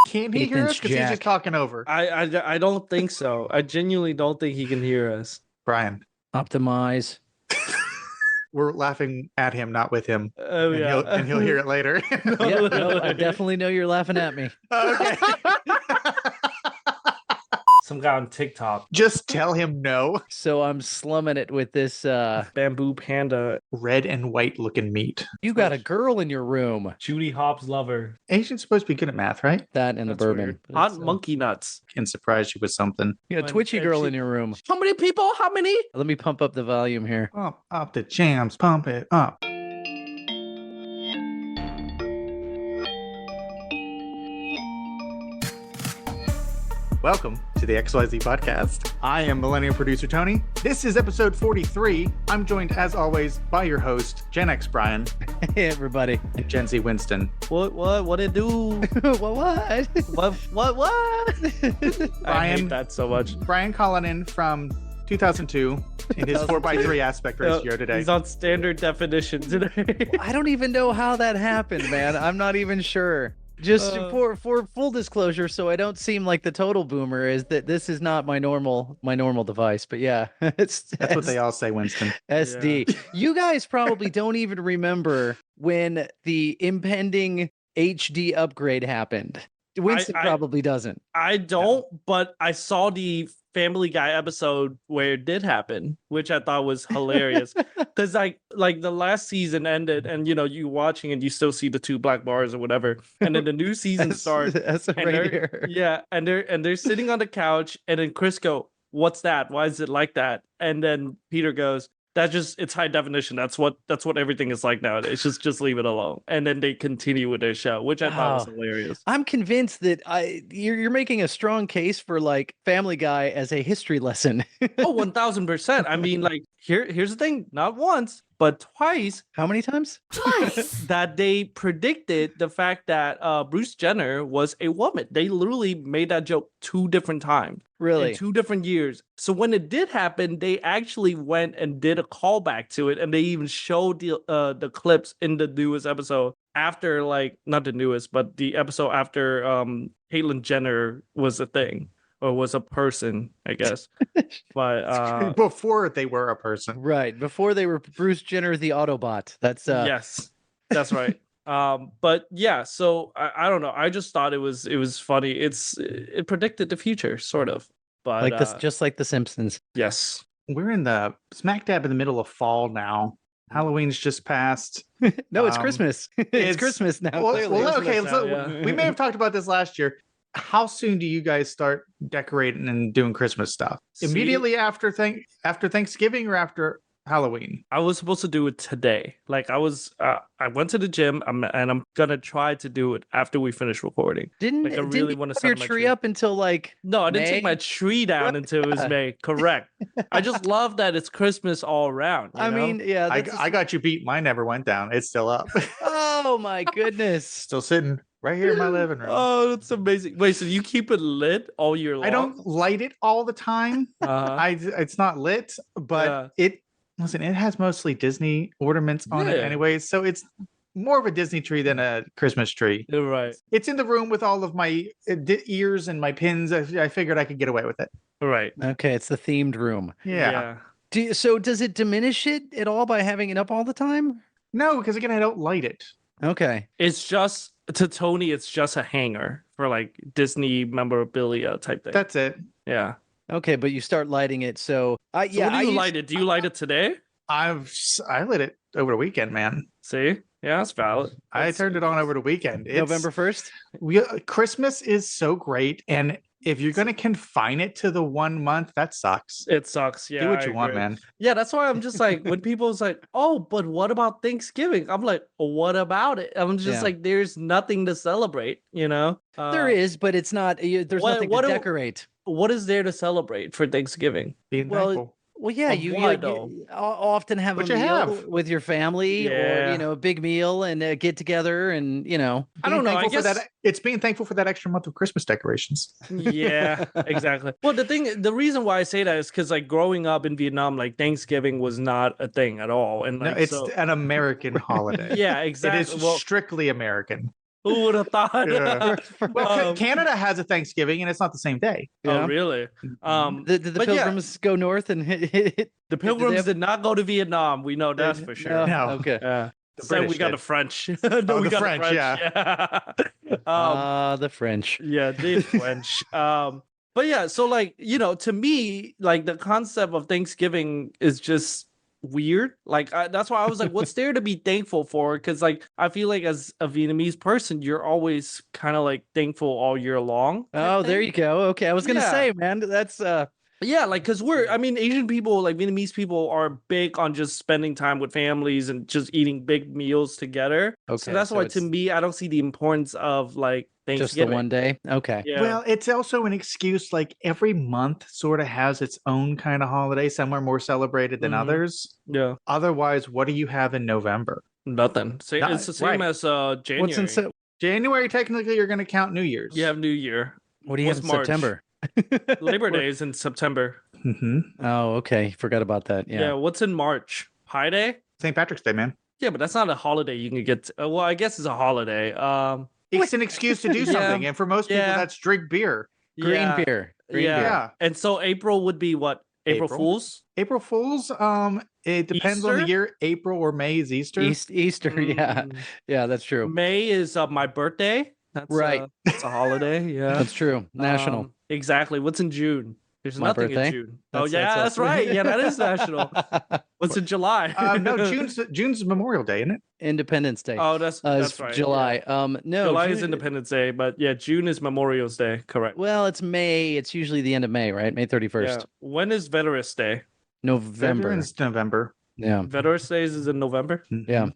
Can he hear us? Because he's just talking over. I don't think so. I genuinely don't think he can hear us. Brian. Optimize. We're laughing at him, not with him. Oh, yeah. And he'll hear it later. No, I definitely know you're laughing at me. Okay. Some guy on TikTok. Just tell him no. So I'm slumming it with this Bamboo panda. Red and white looking meat. You got a girl in your room. Judy Hopps lover. Asian's supposed to be good at math, right? That and the bourbon. Hot monkey nuts. Can surprise you with something. You got a twitchy girl in your room. How many people? How many? Let me pump up the volume here. Up the jams. Pump it up. Welcome to the XYZ podcast. I am Millennial Producer Tony. This is episode 43. I'm joined, as always, by your host, Gen X Brian. Hey, everybody. And Gen Z Winston. What it do? What? I hate that so much. Brian calling in from 2002 in his 4:3 aspect ratio today. He's on standard definition today. I don't even know how that happened, man. I'm not even sure. Just for full disclosure, so I don't seem like the total boomer, is that this is not my normal device. But yeah, that's what they all say, Winston. SD. Yeah. You guys probably don't even remember when the impending HD upgrade happened. Winston probably doesn't. I don't, but I saw the Family Guy episode where it did happen, which I thought was hilarious. Because like the last season ended, and you watching and you still see the two black bars or whatever, and then the new season starts. That's right here. Yeah, and they're sitting on the couch, and then Chris go, "What's that? Why is it like that?" And then Peter goes, it's high definition. That's what everything is like nowadays. Just leave it alone. And then they continue with their show, which I thought was hilarious. I'm convinced that you're making a strong case for like Family Guy as a history lesson. Oh, 1000%. I mean, like here's the thing, not once, but twice. How many times? Twice. That they predicted the fact that Bruce Jenner was a woman. They literally made that joke 2 different times. Really? In 2 different years. So when it did happen, they actually went and did a callback to it, and they even showed the clips in the newest episode after, like, not the newest, but the episode after Caitlyn Jenner was a thing. Or was a person, I guess. But before they were a person. Right. Before they were Bruce Jenner the Autobot. That's yes. That's right. But yeah, so I don't know. I just thought it was funny. It predicted the future, sort of. But like this, just like The Simpsons. Yes. We're in the smack dab in the middle of fall now. Halloween's just passed. No, it's Christmas. It's Christmas now. Okay, we may have talked about this last year. How soon do you guys start decorating and doing Christmas stuff? Immediately after Thanksgiving or after Halloween? I was supposed to do it today. Like I went to the gym and I'm gonna try to do it after we finish recording. I really want to set your tree up until like no, I didn't take my tree down until it was May. Correct. I just love that it's Christmas all around. I mean, yeah. I got you beat. Mine never went down. It's still up. Oh my goodness. Still sitting right here in my living room. Oh, that's amazing. Wait, so you keep it lit all year long? I don't light it all the time. It's not lit, but it has mostly Disney ornaments on it anyways, so it's more of a Disney tree than a Christmas tree. You're right. It's in the room with all of my ears and my pins. I figured I could get away with it. Right. Okay, it's the themed room. Yeah. So does it diminish it at all by having it up all the time? No, because again, I don't light it. Okay. It's just, to Tony, it's just a hanger for like Disney memorabilia type thing. That's it. Yeah. Okay, but you start lighting it, so what do you light it? Do you light it today? I lit it over the weekend, man. See? Yeah, that's valid. I turned it on over the weekend. It's, November 1st? Christmas is so great, and if you're going to confine it to the 1 month, that sucks. It sucks, yeah. Do what you want, man. Yeah, that's why I'm just like, when people's like, oh, but what about Thanksgiving? I'm like, what about it? I'm just like, there's nothing to celebrate, you know? There is, but it's not, there's nothing to decorate. What is there to celebrate for Thanksgiving? Being thankful. Well, yeah, you often have a meal with your family, or a big meal and get together, and I don't know. I guess it's being thankful for that extra month of Christmas decorations. Yeah, exactly. Well, the reason why I say that is because like growing up in Vietnam, like Thanksgiving was not a thing at all, and like, it's an American holiday. Yeah, exactly. It is strictly American. Who would have thought? Yeah. Well, Canada has a Thanksgiving, and it's not the same day. Oh, really? Did the Pilgrims go north and hit? The Pilgrims did not go to Vietnam. We know that's for sure. No. Okay. So we got the French. No, the French, yeah. The French. Yeah, the French. But yeah, so like, you know, to me, like the concept of Thanksgiving is just weird. Like that's why I was like, what's there to be thankful for? Because like I feel like as a Vietnamese person, you're always kind of like thankful all year long. Oh, there you go. Okay, I was gonna say, man, that's yeah, like because I mean, Asian people, like Vietnamese people, are big on just spending time with families and just eating big meals together. Okay, so that's why to me, I don't see the importance of like Thanksgiving. Just the one day. Okay. Yeah. Well, it's also an excuse. Like every month sort of has its own kind of holiday. Some are more celebrated than others. Yeah. Otherwise, what do you have in November? Nothing. It's the same as January. What's in January? Technically, you're going to count New Year's. You have New Year. What do you have in September? Labor Day is in September. Oh, okay. Forgot about that. Yeah. What's in March? Pi Day? St. Patrick's Day, man. Yeah, but that's not a holiday you can get to. Well, I guess it's a holiday. It's an excuse to do something. And for most people, that's drink beer. Green beer. Yeah. And so April would be what? April Fools? April Fools. It depends on the year. April or May is Easter. Easter, yeah. Yeah, that's true. May is my birthday. That's right. That's a holiday. Yeah. That's true. National. Exactly. What's in June? There's nothing birthday? in June. That's right. Yeah, that is national. What's in July? No, June's Memorial Day, isn't it? Independence Day. Oh, that's right. July. Yeah. No, July June is Independence Day, but yeah, June is Memorial's Day. Correct. Well, it's May. It's usually the end of May, right? May 31st. Yeah. When is Veterans Day? November. Veterans November. Yeah. Veterans Day is in November. Yeah.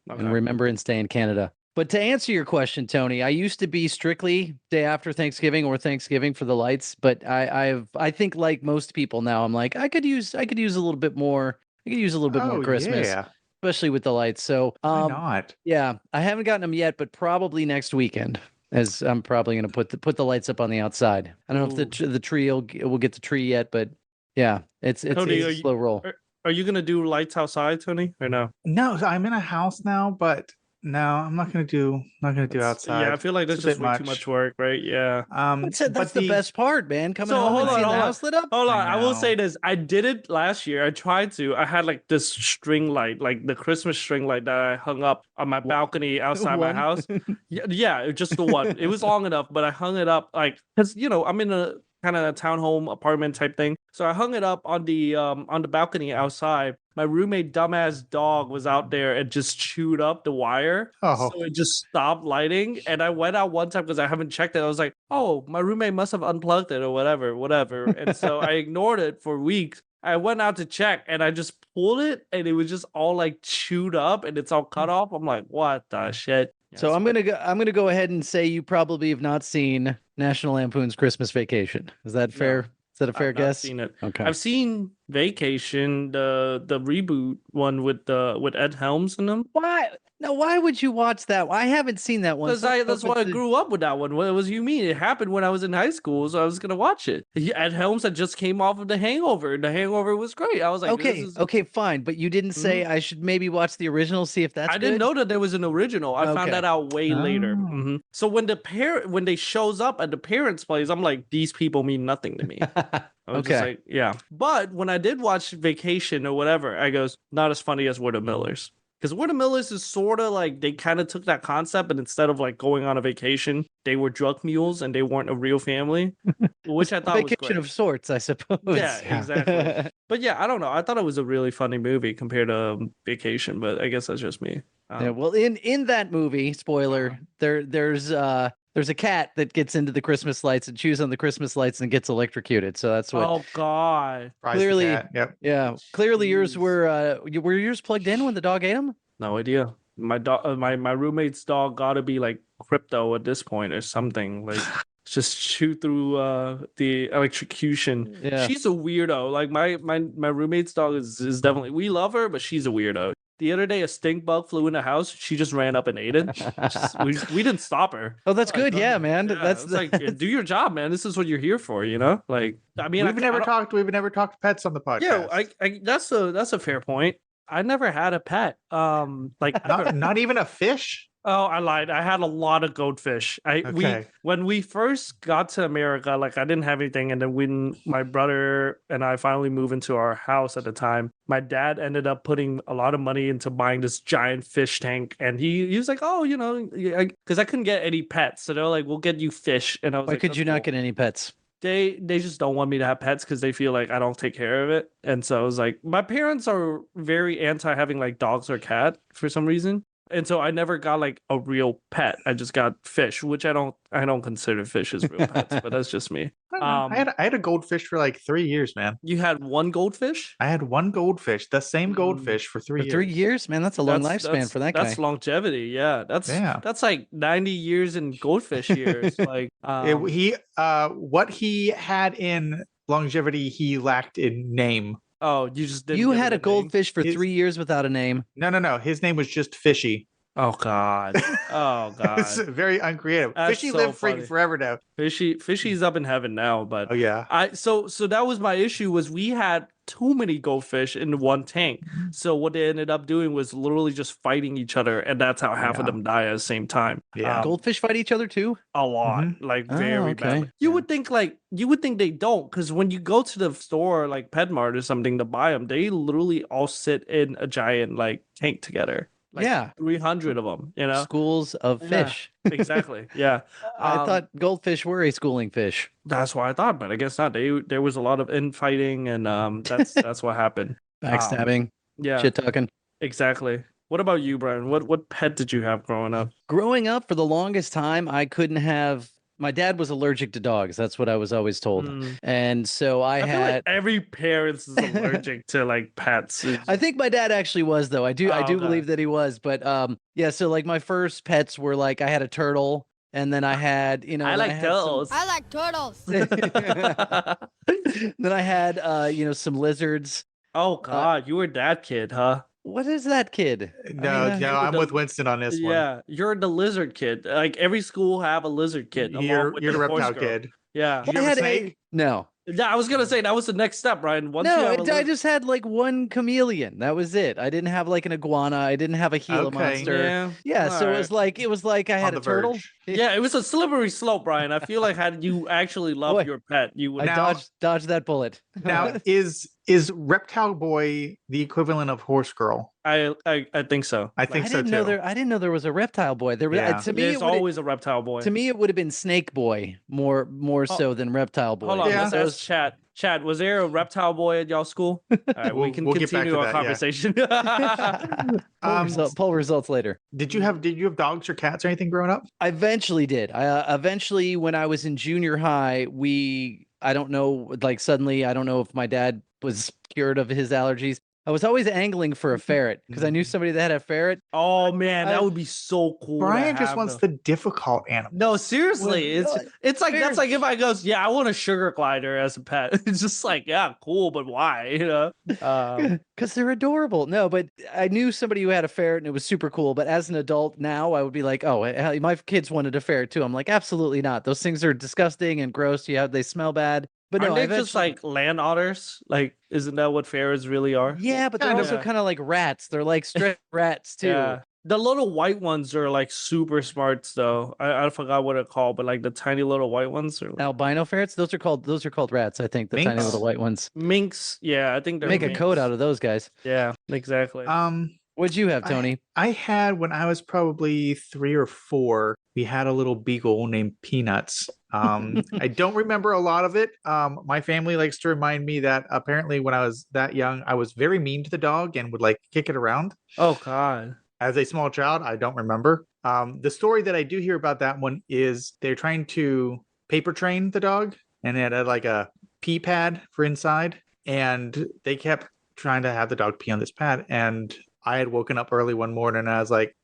Okay. And Remembrance Day in Canada. But to answer your question, Tony, I used to be strictly day after Thanksgiving or Thanksgiving for the lights, but I think like most people now, I'm like, I could use a little bit more. I could use a little bit more Christmas, especially with the lights. So why not? Yeah, I haven't gotten them yet, but probably next weekend, as I'm probably going to put the lights up on the outside. I don't know if the tree will get the tree yet, but yeah, it's Tony, a slow roll. Are you going to do lights outside, Tony, or no? No, I'm in a house now, but. No, I'm not gonna do outside. Yeah, I feel like that's just way too much work, right? Yeah. That's the best part, man. Coming home and seeing the house lit up. Hold on, I will say this. I did it last year. I tried to. I had like this string light, like the Christmas string light that I hung up on my balcony outside my house. Yeah, just the one. It was long enough, but I hung it up like because I'm in a kind of a townhome apartment type thing. So I hung it up on the balcony outside. My roommate dumbass dog was out there and just chewed up the wire. So it just stopped lighting. And I went out one time because I haven't checked it. I was like, oh, my roommate must have unplugged it or whatever. And so I ignored it for weeks. I went out to check and I just pulled it and it was just all like chewed up and it's all cut off. I'm like, what the shit? So I'm gonna go ahead and say you probably have not seen National Lampoon's Christmas Vacation. Is that fair? Is that a fair guess? I've seen it. Okay. I've seen Vacation, the reboot one with Ed Helms in them. Why? Now, why would you watch that? I haven't seen that one. Because that's why I grew up with that one. What was you mean? It happened when I was in high school, so I was gonna watch it. Ed Helms had just came off of The Hangover. The Hangover was great. I was like, okay, fine. But you didn't say I should maybe watch the original, see if that's. I didn't know that there was an original. I found that out way later. So when they shows up at the parents' place, I'm like, these people mean nothing to me. I was just like, yeah. But when I did watch Vacation or whatever, I goes, not as funny as We're the Millers. Because We're the Millers is sort of like they kind of took that concept and instead of like going on a vacation, they were drug mules and they weren't a real family, which I thought was vacation of sorts, I suppose. Yeah, exactly. But yeah, I don't know. I thought it was a really funny movie compared to Vacation, but I guess that's just me. Yeah, well, in that movie, spoiler, there's a cat that gets into the Christmas lights and chews on the Christmas lights and gets electrocuted. So that's what. Oh God! Clearly, yep. Yeah. Clearly, yours were yours plugged in when the dog ate them? No idea. My dog, my roommate's dog, got to be like crypto at this point or something. Like just shoot through the electrocution. Yeah. She's a weirdo. Like my roommate's dog is definitely. We love her, but she's a weirdo. The other day, a stink bug flew in the house. She just ran up and ate it. We didn't stop her. Oh, that's good. Yeah, man. Yeah, that's like, do your job, man. This is what you're here for, you know? Like, I mean, we've never talked pets on the podcast. Yeah, that's a fair point. I never had a pet. Like not even a fish. Oh, I lied. I had a lot of goldfish. When we first got to America, like I didn't have anything, and then when my brother and I finally moved into our house at the time, my dad ended up putting a lot of money into buying this giant fish tank, and he was like, "Oh, because I couldn't get any pets, so they're like, we'll get you fish," and I was Why like, could you not get any pets? They just don't want me to have pets because they feel like I don't take care of it, and so I was like, my parents are very anti having like dogs or cat for some reason. And so I never got like a real pet. I just got fish, which I don't consider fish as real pets, but that's just me. I had a goldfish for like 3 years, man. You had one goldfish? I had one goldfish, the same goldfish for 3 years. 3 years, man, that's a long lifespan for that guy. That's longevity, yeah. That's like 90 years in goldfish years. Like what he had in longevity, he lacked in name. Oh, you just didn't. You had a goldfish for 3 years without a name. No. His name was just Fishy. Oh God. Oh God. It's very uncreative. That's Fishy so lived funny. forever now. Fishy's up in heaven now, but oh yeah. So that was my issue, was we had too many goldfish in one tank. So what they ended up doing was literally just fighting each other, and that's how half of them die at the same time. Yeah. Goldfish fight each other too? A lot. Like very bad. You would think they don't, because when you go to the store like PetMart or something to buy them, they literally all sit in a giant like tank together. Like 300 of them, Schools of fish. Exactly. Yeah. I thought goldfish were a schooling fish. That's what I thought, but I guess not. There was a lot of infighting, and that's what happened. Backstabbing. Shit talking. Exactly. What about you, Brian? What pet did you have growing up? Growing up, for the longest time, I couldn't have. My dad was allergic to dogs. That's what I was always told. And so I feel like every parent is allergic to like pets. I think my dad actually was, though. I do believe that he was. But so like my first pets were like, I had a turtle, and then I had, I like turtles. I like turtles. Then I had some lizards. Oh God, you were that kid, huh? What is that kid? No, I'm with Winston on this one. Yeah, you're the lizard kid. Like every school have a lizard kid. You're the reptile kid. Yeah. Did you have a snake? No. Yeah, I was gonna say that was the next step, Brian. I just had like one chameleon. That was it. I didn't have like an iguana. I didn't have a Gila monster. Yeah. So it was like I had a turtle. Yeah, it was a slippery slope, Brian. I feel like had you actually loved your pet, you would. Dodged that bullet. Now is Reptile Boy the equivalent of Horse Girl? I think so. I didn't know there was a Reptile Boy. To me, there's always a Reptile Boy. To me, it would have been Snake Boy more so than Reptile Boy. Hold on, let's ask Chad. Chad, was there a Reptile Boy at y'all school? All right, we can continue our conversation. Poll results later. Did you have dogs or cats or anything growing up? I eventually did. Eventually, when I was in junior high, I don't know if my dad was cured of his allergies. I was always angling for a ferret because I knew somebody that had a ferret. Oh man, that would be so cool. Brian just wants the difficult animal. No, seriously, it's like that's like if I goes, I want a sugar glider as a pet. It's just like, yeah, cool, but why? Because they're adorable. No, but I knew somebody who had a ferret and it was super cool. But as an adult now, I would be like, oh, my kids wanted a ferret too. I'm like, absolutely not. Those things are disgusting and gross. They smell bad. But aren't they just like land otters? Like, isn't that what ferrets really are? Yeah, but they're also kind of like rats. They're like stray rats too. Yeah. The little white ones are like super smarts though. I forgot what they're called, but like the tiny little white ones are albino ferrets. Those are called rats. I think the minks? Tiny little white ones. Minks. Yeah, I think they're make a coat out of those guys. Yeah, exactly. What'd you have, Tony? I had, when I was probably 3 or 4, we had a little beagle named Peanuts. I don't remember a lot of it. My family likes to remind me that apparently when I was that young, I was very mean to the dog and would like kick it around. Oh God. As a small child, I don't remember. The story that I do hear about that one is they're trying to paper train the dog, and it had like a pee pad for inside, and they kept trying to have the dog pee on this pad, and I had woken up early one morning and I was like,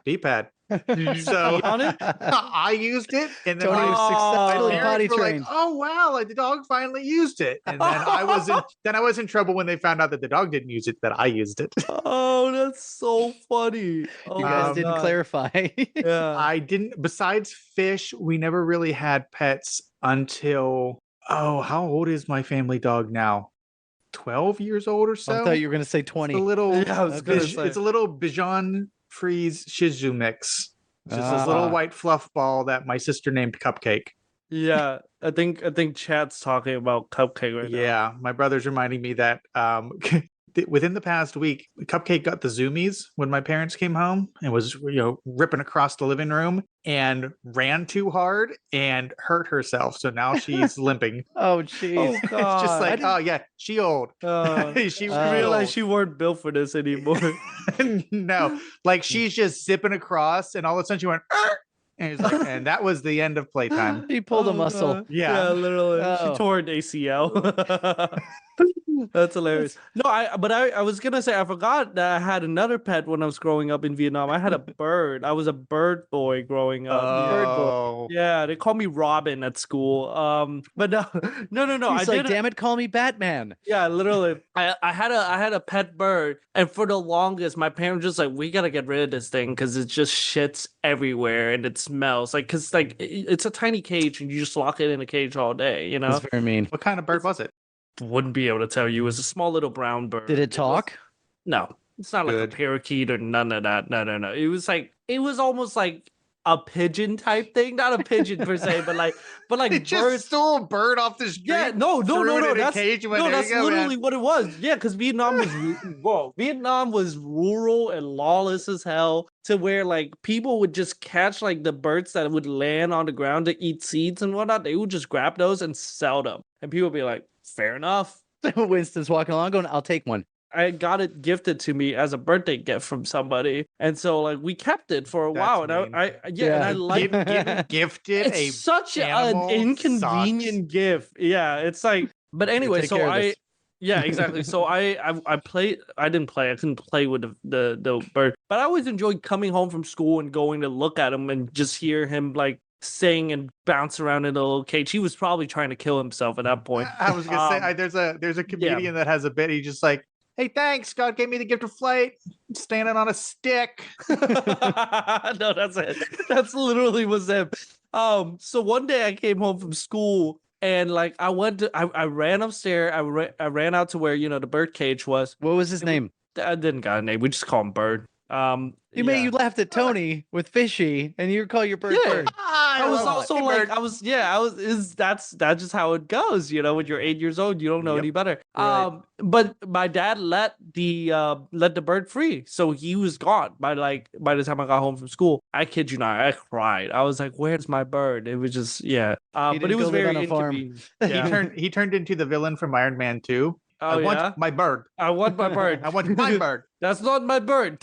pee pad. So I used it, and then Tony was successfully potty trained. Like, oh wow, like the dog finally used it. And then I was in trouble when they found out that the dog didn't use it, that I used it. Oh, that's so funny. Oh, you guys didn't clarify. Yeah. I didn't. Besides fish, we never really had pets until how old is my family dog now? 12 years old or so. I thought you were going to say 20. It's a little Bichon freeze Shih Tzu mix. Just this little white fluff ball that my sister named Cupcake. Yeah, I think Chad's talking about Cupcake right now. Yeah, my brother's reminding me that within the past week, Cupcake got the zoomies when my parents came home and was ripping across the living room and ran too hard and hurt herself. So now she's limping. Oh, jeez. Oh It's God. just like, oh yeah, she old. She realized she weren't built for this anymore. No, like she's just zipping across, and all of a sudden she went. And that was the end of playtime. He pulled a muscle. God. Yeah. Literally. Oh. She tore an ACL. That's hilarious. No, I was gonna say I forgot that I had another pet when I was growing up in Vietnam. I had a bird. I was a bird boy growing up. Bird boy. Yeah, they called me Robin at school. But no. He's like, damn it, call me Batman. Yeah, literally. I had a pet bird, and for the longest, my parents just like, we gotta get rid of this thing because it just shits everywhere and it smells like, because like it's a tiny cage and you just lock it in a cage all day. You know, That's very mean. What kind of bird was it? wouldn't be able to tell you. It was a small little brown bird. Did it talk? No, it's not like Good. a parakeet or none of that. No. It was almost like a pigeon type thing, not a pigeon per se, but like It just birds. stole a bird off the street. Yeah, no. threw it in a That's cage and went, "There you go, literally man." what it was. Yeah, because Vietnam was rural and lawless as hell, to where like people would just catch like the birds that would land on the ground to eat seeds and whatnot. They would just grab those and sell them, and people would be like, "Fair enough." Winston's walking along going, I'll take one. I got it gifted to me as a birthday gift from somebody, and so like we kept it for a That's while, and mean. and I like Getting gifted it's such an animal inconvenient gift. Yeah, it's like, but anyway, take so care of this. yeah, exactly. So I couldn't play with the bird, but I always enjoyed coming home from school and going to look at him and just hear him like sing and bounce around in a little cage. He was probably trying to kill himself at that point. I was gonna say, there's a comedian that has a bit. He just like, hey, thanks, God gave me the gift of flight. I'm standing on a stick. No, that's it. That's literally was him. So one day I came home from school and like I ran upstairs. I ran out to where the bird cage was. What was his name? I didn't got a name. We just call him Bird. You laughed at Tony with Fishy, and you call your bird Bird. I was also like, that's just how it goes, when you're 8 years old, you don't know any better. Right. But my dad let the bird free, so he was gone by the time I got home from school. I kid you not, I cried. I was like, "Where's my bird?" It was just but it was very inconvenient. Yeah. He turned into the villain from Iron Man 2. Oh, I want my bird. I want my bird. I want my bird. That's not my bird.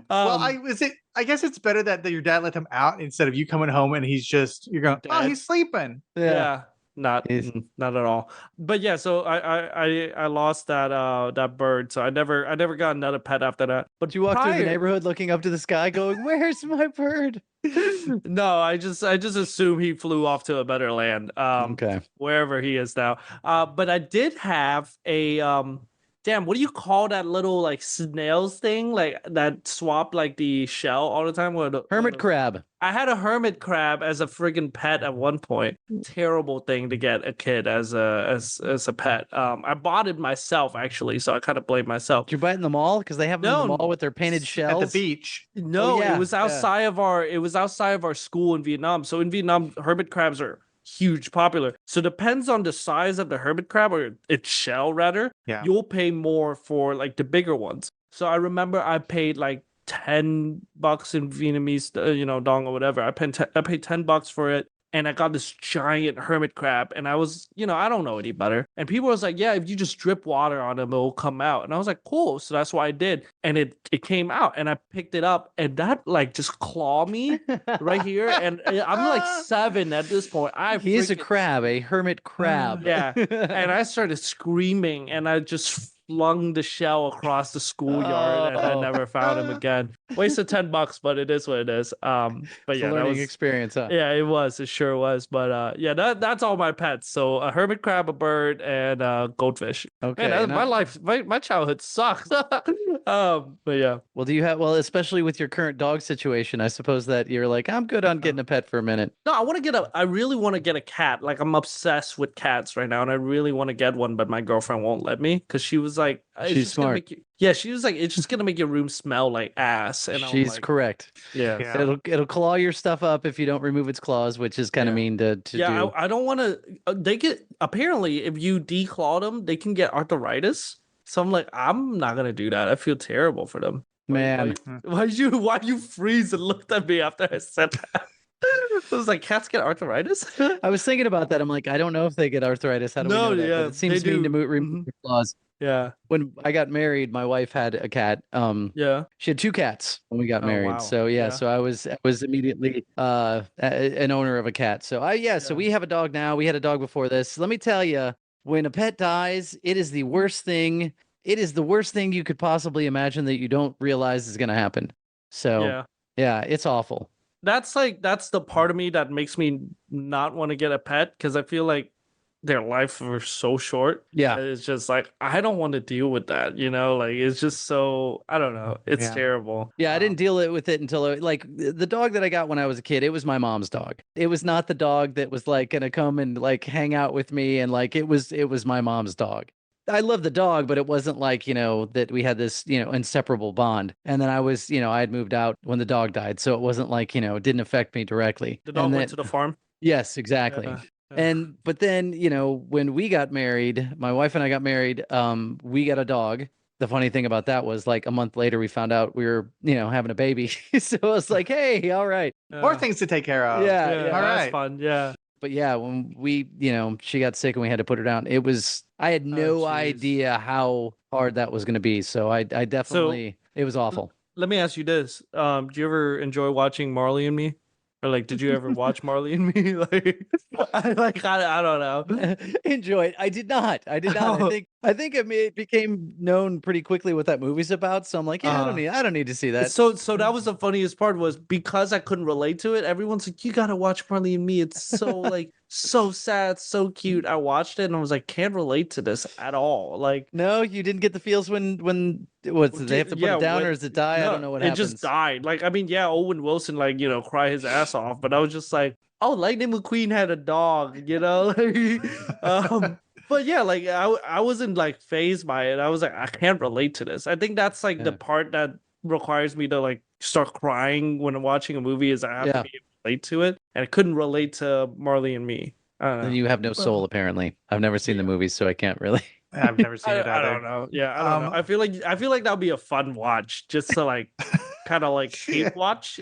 I guess it's better that your dad let him out instead of you coming home and you're going, oh, he's sleeping. Yeah. Not at all. But yeah, so I lost that bird, so I never got another pet after that. But you walk through the neighborhood looking up to the sky going, where's my bird? No, I just assume he flew off to a better land. Okay. Wherever he is now. But I did have a what do you call that little like snails thing, like that swap like the shell all the time? Hermit crab. I had a hermit crab as a friggin' pet at one point. Terrible thing to get a kid as a pet. I bought it myself actually, so I kind of blame myself. Did you buy it in the mall? Because they have them in the mall with their painted shells at the beach. No, it was outside of our school in Vietnam. So in Vietnam, hermit crabs are huge popular. So depends on the size of the hermit crab or its shell rather. Yeah. You'll pay more for like the bigger ones. So I remember I paid like $10 in Vietnamese, dong or whatever. I paid $10 for it, and I got this giant hermit crab. And I was, I don't know any better. And people was like, yeah, if you just drip water on them, it'll come out. And I was like, cool. So that's what I did, and it came out. And I picked it up, and that like just clawed me right here. And I'm like 7 at this point. He is a crab, a hermit crab. Yeah, and I started screaming, and I just flung the shell across the schoolyard, and I never found him again. Wasted $10, but it is what it is. But it's a learning experience, huh? Yeah, it was. It sure was. But that's all my pets. So a hermit crab, a bird, and a goldfish. Okay, man, my childhood sucks. But yeah. Well, especially with your current dog situation, I suppose that you're like, I'm good on getting a pet for a minute. No, I really want to get a cat. Like I'm obsessed with cats right now, and I really want to get one, but my girlfriend won't let me because she was like, it's She's just gonna smart. make you. Yeah, she was like, it's just gonna make your room smell like ass. And I'm She's like, correct. yeah. Yeah. It'll claw your stuff up if you don't remove its claws, which is kind of Yeah. mean to do. I don't want to. They get apparently if you declaw them, they can get arthritis. So I'm like, I'm not gonna do that. I feel terrible for them. Man. why you freeze and looked at me after I said that? I was like, cats get arthritis? I was thinking about that. I'm like, I don't know if they get arthritis. How do we No, know that? yeah, But it seems they mean to do. remove their claws. Yeah, When I got married, my wife had a cat. yeah. She had 2 cats when we got Oh, married. wow. So Yeah. so I was immediately an owner of a cat. So so Yeah. we have a dog now. We had a dog before this. Let me tell you, when a pet dies, it is the worst thing. It is the worst thing you could possibly imagine that you don't realize is going to happen. So yeah, it's awful. That's the part of me that makes me not want to get a pet because I feel like their life was so short. Yeah. It's just like I don't want to deal with that, like it's just so I don't know. It's terrible. Yeah, I didn't deal with it until like the dog that I got when I was a kid, it was my mom's dog. It was not the dog that was like gonna come and like hang out with me, and like it was my mom's dog. I love the dog, but it wasn't like, that we had this, inseparable bond. And then I was, I had moved out when the dog died. So it wasn't like, it didn't affect me directly. The dog And went then- to the farm. Yes, exactly. Yeah. But then, when we got married, my wife and I got married, we got a dog. The funny thing about that was like a month later, we found out we were, having a baby. So it was like, hey, all right. More things to take care of. Yeah. All that's right. fun. Yeah. But yeah, when we, she got sick and we had to put her down, I had no jeez. idea how hard that was going to be. So I definitely, it was awful. Let me ask you this. Do you ever enjoy watching Marley and Me? Or like, did you ever watch Marley and Me? I don't know. Enjoy it. I did not. Oh. I think it became known pretty quickly what that movie's about. So I'm like, yeah, I don't need to see that. So that was the funniest part was because I couldn't relate to it. Everyone's like, you gotta watch Marley and Me. It's so like so sad, so cute. I watched it and I was like, can't relate to this at all. Like, no, you didn't get the feels when they have to put it down or does it die? I don't know what happens. It just died. Like, I mean, yeah, Owen Wilson, like, cry his ass off, but I was just like, oh, Lightning McQueen had a dog, But yeah, like I wasn't like phased by it. I was like, I can't relate to this. I think that's like the part that requires me to like start crying when I'm watching a movie is I have to be able to relate to it. And I couldn't relate to Marley and Me. I don't know. Then you have no soul, apparently. I've never seen the movies, so I can't really. I've never seen it either. I don't know. Yeah, I don't know. I feel like that would be a fun watch just to like kind of like hate watch.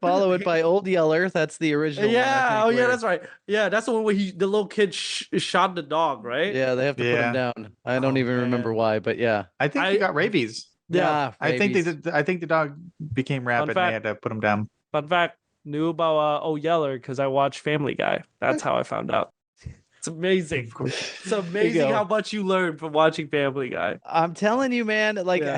Follow it by Old Yeller. That's the original. Yeah. One, yeah, that's right. Yeah, that's the one where the little kid shot the dog, right? Yeah, they have to put him down. I don't even remember why, but yeah. I think he got rabies. Yeah, I think rabies. I think the dog became rabid and they had to put him down. Fun fact, knew about Old Yeller because I watched Family Guy. That's how I found out. It's amazing. It's amazing how much you learn from watching Family Guy. I'm telling you, man, like more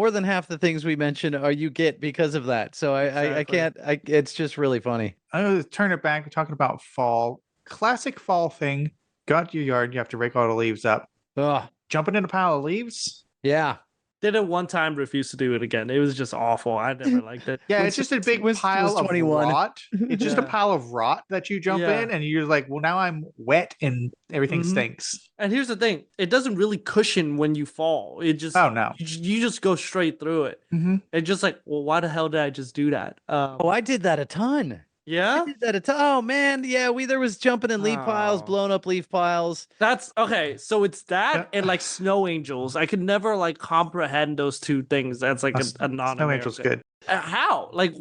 than half the things we mentioned you get because of that. So I can't, it's just really funny. I'm going to turn it back. We're talking about fall. Classic fall thing. Go out to your yard. You have to rake all the leaves up. Ugh. Jumping in a pile of leaves. Yeah. Did it one time, refused to do it again. It was just awful. I never liked it. Yeah, it's just a big pile of 21. rot. It's just a pile of rot that you jump in, and you're like, well, now I'm wet and everything stinks. And here's the thing: it doesn't really cushion when you fall. It just you just go straight through it. And just like, well, why the hell did I just do that? I did that a ton. Yeah, I did that a ton. Oh man, yeah, there was jumping in leaf piles, blown up leaf piles. That's okay. So it's that and like snow angels. I could never like comprehend those two things. That's like a non. Snow angel's good. How? Like,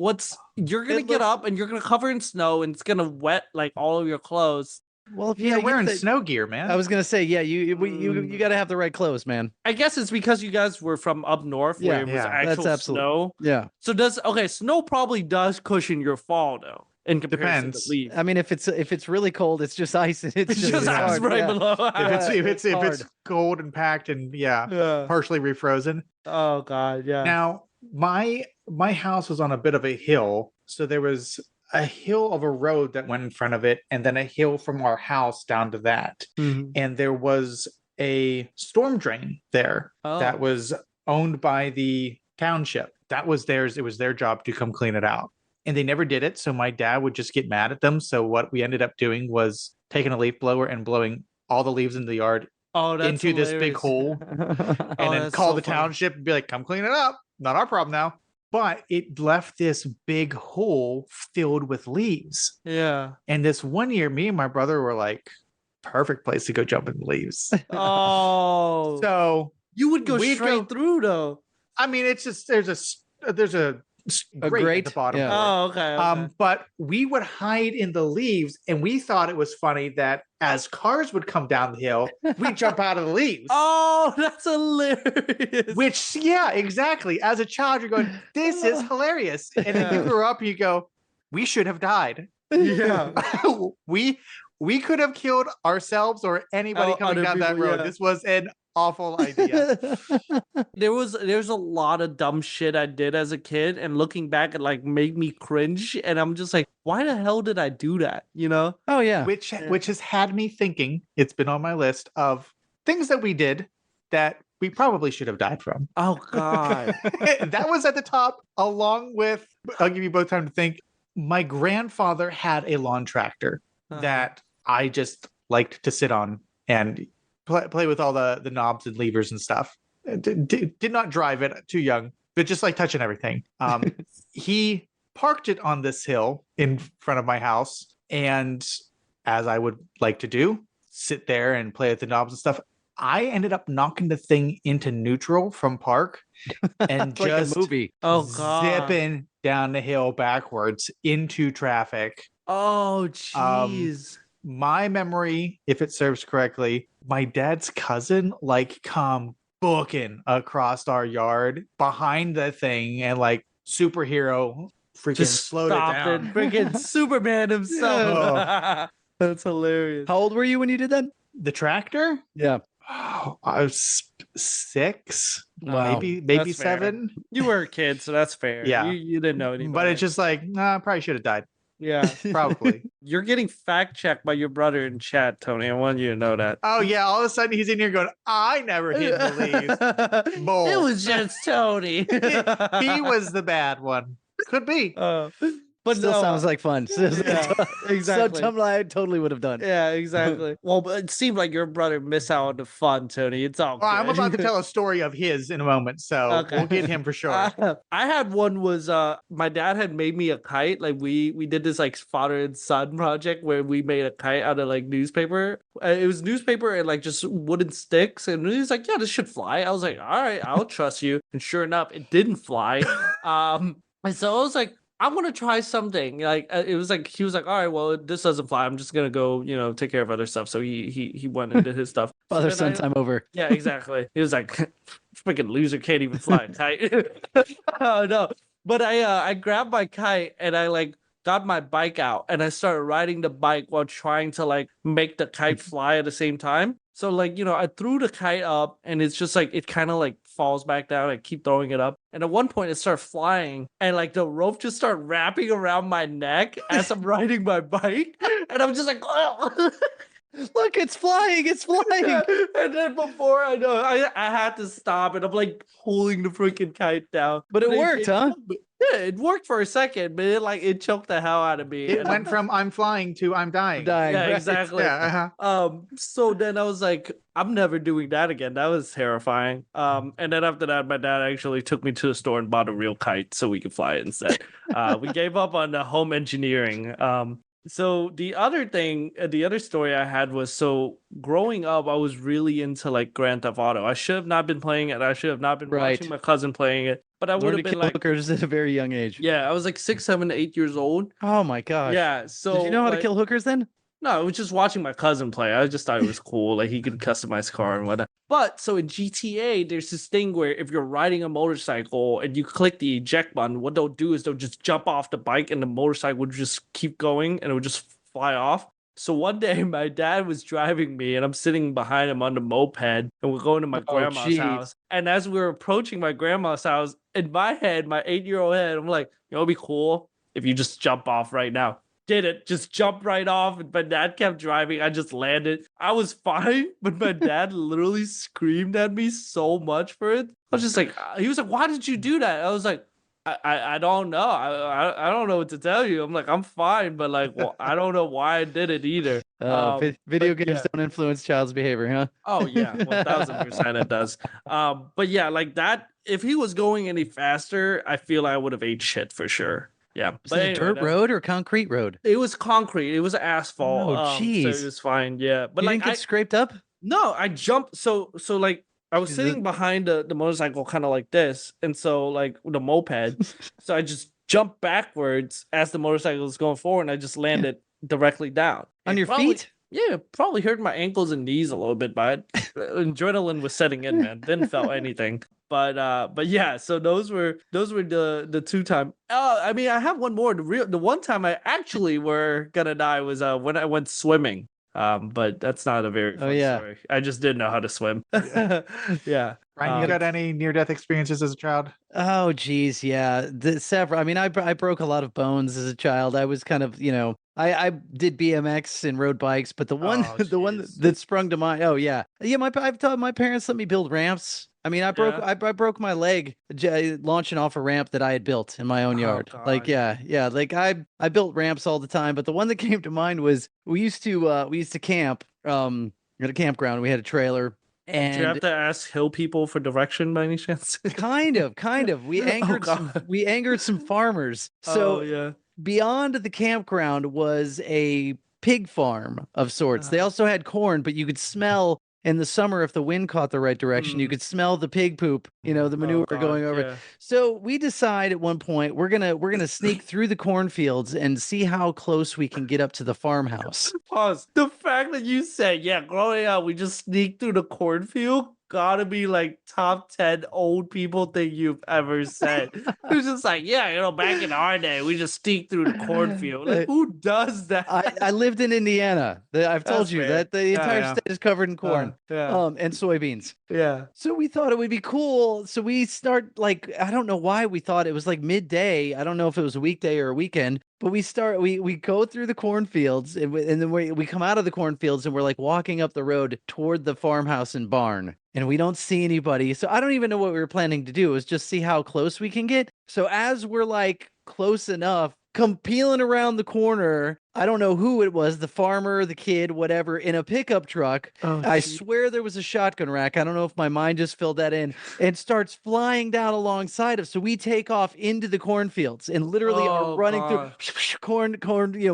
you're gonna get up and you're gonna cover in snow and it's gonna wet like all of your clothes. Well, if you're wearing snow gear, man. I was gonna say, yeah, you got to have the right clothes, man. I guess it's because you guys were from up north where it was actual snow. Yeah. So snow probably does cushion your fall though. In comparison to leaves. I mean, if it's really cold, it's just ice. It's just ice right below. If it's cold and packed and partially refrozen. Oh God, yeah. Now my house was on a bit of a hill, so there was a hill of a road that went in front of it, and then a hill from our house down to that. And there was a storm drain there that was owned by the township. That was theirs. It was their job to come clean it out. And they never did it. So my dad would just get mad at them. So what we ended up doing was taking a leaf blower and blowing all the leaves in the yard Oh, that's into this big hilarious. hole Oh, and then that's call so the funny. township and be like, come clean it up. Not our problem now. But it left this big hole filled with leaves. Yeah. And this one year, me and my brother were like, perfect place to go jump in the leaves. Oh. So You would go we'd straight through though. I mean, it's just there's a grate at the grate? bottom Yeah. for it. Oh, okay. But we would hide in the leaves, and we thought it was funny that as cars would come down the hill, we'd jump out of the leaves. Oh, that's hilarious. Which, yeah, exactly. As a child, you're going, this is hilarious. And then you Yeah. grow up and you go, we should have died. Yeah. we could have killed ourselves or anybody coming other down that people, road. yeah. This was an awful idea. There's a lot of dumb shit I did as a kid, and looking back, it like made me cringe, and I'm just like, why the hell did I do that? You know? Oh yeah. Which has had me thinking, it's been on my list of things that we did that we probably should have died from. Oh God. That was at the top, along with, I'll give you both time to think. My grandfather had a lawn tractor that I just liked to sit on and play with all the knobs and levers and stuff. Did not drive it, too young, but just like touching everything. He parked it on this hill in front of my house, and as I would like to do, sit there and play with the knobs and stuff. I ended up knocking the thing into neutral from park and It's like just a movie. Oh God. zipping down the hill backwards into traffic. Oh jeez. My memory, if it serves correctly, my dad's cousin like come booking across our yard behind the thing and like superhero freaking Just slowed it stopped down. it. Freaking Superman himself. That's hilarious. How old were you when you did that? The tractor? Yeah. Oh, I was 6, Wow. maybe That's fair. 7. You were a kid, so that's fair. Yeah. You didn't know anything. But it's just like, nah, I probably should have died. yeah. Probably. You're getting fact checked by your brother in chat, Tony. I want you to know that. Oh yeah, all of a sudden he's in here going, I never hit the leaves. Bull. It was just Tony. He was the bad one. Could be. But Still no, sounds like fun. yeah, exactly. Something I totally would have done. Yeah, exactly. Well, but it seemed like your brother missed out on the fun, Tony. It's all Well, I'm good. about to tell a story of his in a moment, so Okay. we'll get him for sure. I had one was my dad had made me a kite. Like we did this like father and son project where we made a kite out of like newspaper. It was newspaper and like just wooden sticks, and he was like, "Yeah, this should fly." I was like, "All right, I'll trust you." And sure enough, it didn't fly. And so I was like, I want to try something. Like it was like he was like, all right, well, this doesn't fly. I'm just gonna go, take care of other stuff. So he went and did his stuff. Father So son then time over. Yeah, exactly. He was like, freaking loser, can't even fly a kite. Oh no! But I grabbed my kite and I like got my bike out and I started riding the bike while trying to like make the kite fly at the same time. So like, I threw the kite up and it's just like, it kind of like falls back down. I keep throwing it up. And at one point it started flying and like the rope just started wrapping around my neck as I'm riding my bike. And I'm just like, oh. Look, it's flying. It's flying. Yeah. And then before I know, I had to stop and I'm like pulling the freaking kite down. But it worked, huh? Yeah, it worked for a second, but it choked the hell out of me. It And went from I'm flying to I'm dying. Dying. yeah, right? exactly. Yeah, uh-huh. So then I was like, I'm never doing that again. That was terrifying. And then after that, my dad actually took me to the store and bought a real kite so we could fly it instead. We gave up on the home engineering. So the other story I had was, so growing up, I was really into like Grand Theft Auto. I should have not been playing it. I should have not been Right. watching my cousin playing it. But I would Learned have to been kill like, hookers at a very young age. yeah, I was like 6, 7, 8 years old. Oh my gosh. Yeah. So Did you know how to like, kill hookers then? No, I was just watching my cousin play. I just thought it was cool. Like he could customize car and whatnot. But so in GTA, there's this thing where if you're riding a motorcycle and you click the eject button, what they'll do is they'll just jump off the bike and the motorcycle would just keep going and it would just fly off. So one day my dad was driving me and I'm sitting behind him on the moped and we're going to my grandma's geez. house. And as we were approaching my grandma's house, in my head, my 8-year-old head, I'm like, it'd be cool if you just jump off right now. Did it, just jumped right off. And my dad kept driving. I just landed. I was fine, but my dad literally screamed at me so much for it. I was just like, he was like, why did you do that? I was like, I don't know. I don't know what to tell you. I'm like, I'm fine, but like, well, I don't know why I did it either. Video but games yeah. don't influence child's behavior, huh? Oh yeah, 1000% it does. But yeah, like that. If he was going any faster, I feel I would have ate shit for sure. Yeah, Was but it a anyway, dirt road or concrete road? it was concrete. It was asphalt. Oh, So it jeez. was fine. Yeah, but You like didn't get scraped up? no, I jumped. So like I was Jesus. sitting behind the motorcycle, kind of like this, and so like the moped. So I just jumped backwards as the motorcycle was going forward, and I just landed directly down On It your probably- feet? Yeah, probably hurt my ankles and knees a little bit, but adrenaline was setting in, man. Didn't felt anything. But yeah, so those were the 2 time. I mean, I have one more. The one time I actually were gonna die was when I went swimming. But that's not a very fun story. I just didn't know how to swim. Yeah. Ryan, you got any near-death experiences as a child? Oh, geez, yeah. Several. I mean, I broke a lot of bones as a child. I was kind of, I did BMX and rode bikes, but the one Oh, the one jeez. that sprung to mind. Oh yeah, yeah. I've taught my parents let me build ramps. I mean, I broke my leg launching off a ramp that I had built in my own yard. Like, God. yeah. Like I built ramps all the time, but the one that came to mind was we used to camp at a campground. We had a trailer. And do you have to ask hill people for direction by any chance? kind of. We angered some farmers. So yeah. beyond the campground was a pig farm of sorts. They also had corn, but you could smell in the summer, if the wind caught the right direction, you could smell the pig poop, the manure going over. Yeah. So we decide at one point we're gonna sneak through the cornfields and see how close we can get up to the farmhouse. Pause. The fact that you said, yeah, growing up, we just sneaked through the cornfield gotta be like top 10 old people thing you've ever said. It was just like, yeah, back in our day, we just sneaked through the cornfield. Like, who does that? I lived in Indiana. I've told That's you fair. that the entire state is covered in corn and soybeans. Yeah. So we thought it would be cool. So we start like, I don't know why we thought it was like midday. I don't know if it was a weekday or a weekend, but we go through the cornfields and then we come out of the cornfields and we're like walking up the road toward the farmhouse and barn. And we don't see anybody. So I don't even know what we were planning to do. Is just see how close we can get. So as we're like close enough, come peeling around the corner. I don't know who it was, the farmer, the kid, whatever, in a pickup truck. I swear there was a shotgun rack. I don't know if my mind just filled that in and starts flying down alongside us. So we take off into the cornfields and literally are running through corn,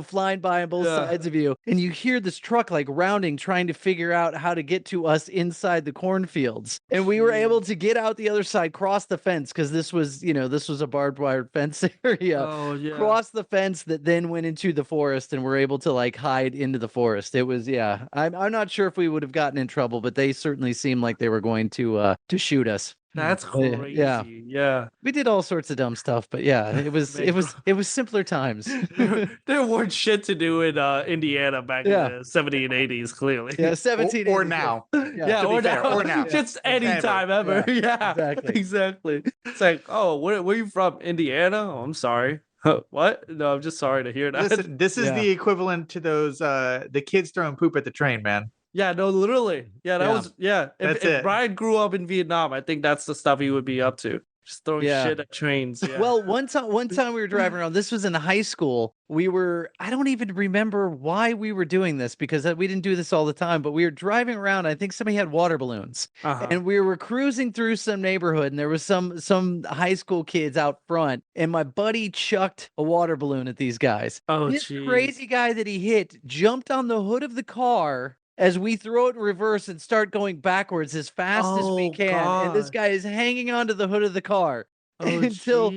flying by on both sides of you. And you hear this truck like rounding, trying to figure out how to get to us inside the cornfields. And we were able to get out the other side, cross the fence, because this was a barbed wire fence area. Cross the fence that then went into the forest and were able to like hide into the forest. It was, I'm not sure if we would have gotten in trouble, but they certainly seemed like they were going to shoot us. That's crazy. Yeah. We did all sorts of dumb stuff, but yeah, it was simpler times. There weren't shit to do in Indiana back in the 70s and 80s, clearly. Yeah, 17 or now. Yeah, or now. Just any time ever. Yeah, exactly. It's like, oh, where you from? Indiana? Oh, I'm sorry. What? No, I'm just sorry to hear that. Listen, this is the equivalent to those the kids throwing poop at the train, man. Yeah, no, literally. Yeah, that was If Brian grew up in Vietnam, I think that's the stuff he would be up to. Just throwing shit at trains. Yeah. Well, one time we were driving around. This was in high school. I don't even remember why we were doing this because we didn't do this all the time, but we were driving around. I think somebody had water balloons and we were cruising through some neighborhood and there was some high school kids out front and my buddy chucked a water balloon at these guys. Oh, this crazy guy that he hit jumped on the hood of the car as we throw it in reverse and start going backwards as fast as we can. And this guy is hanging onto the hood of the car until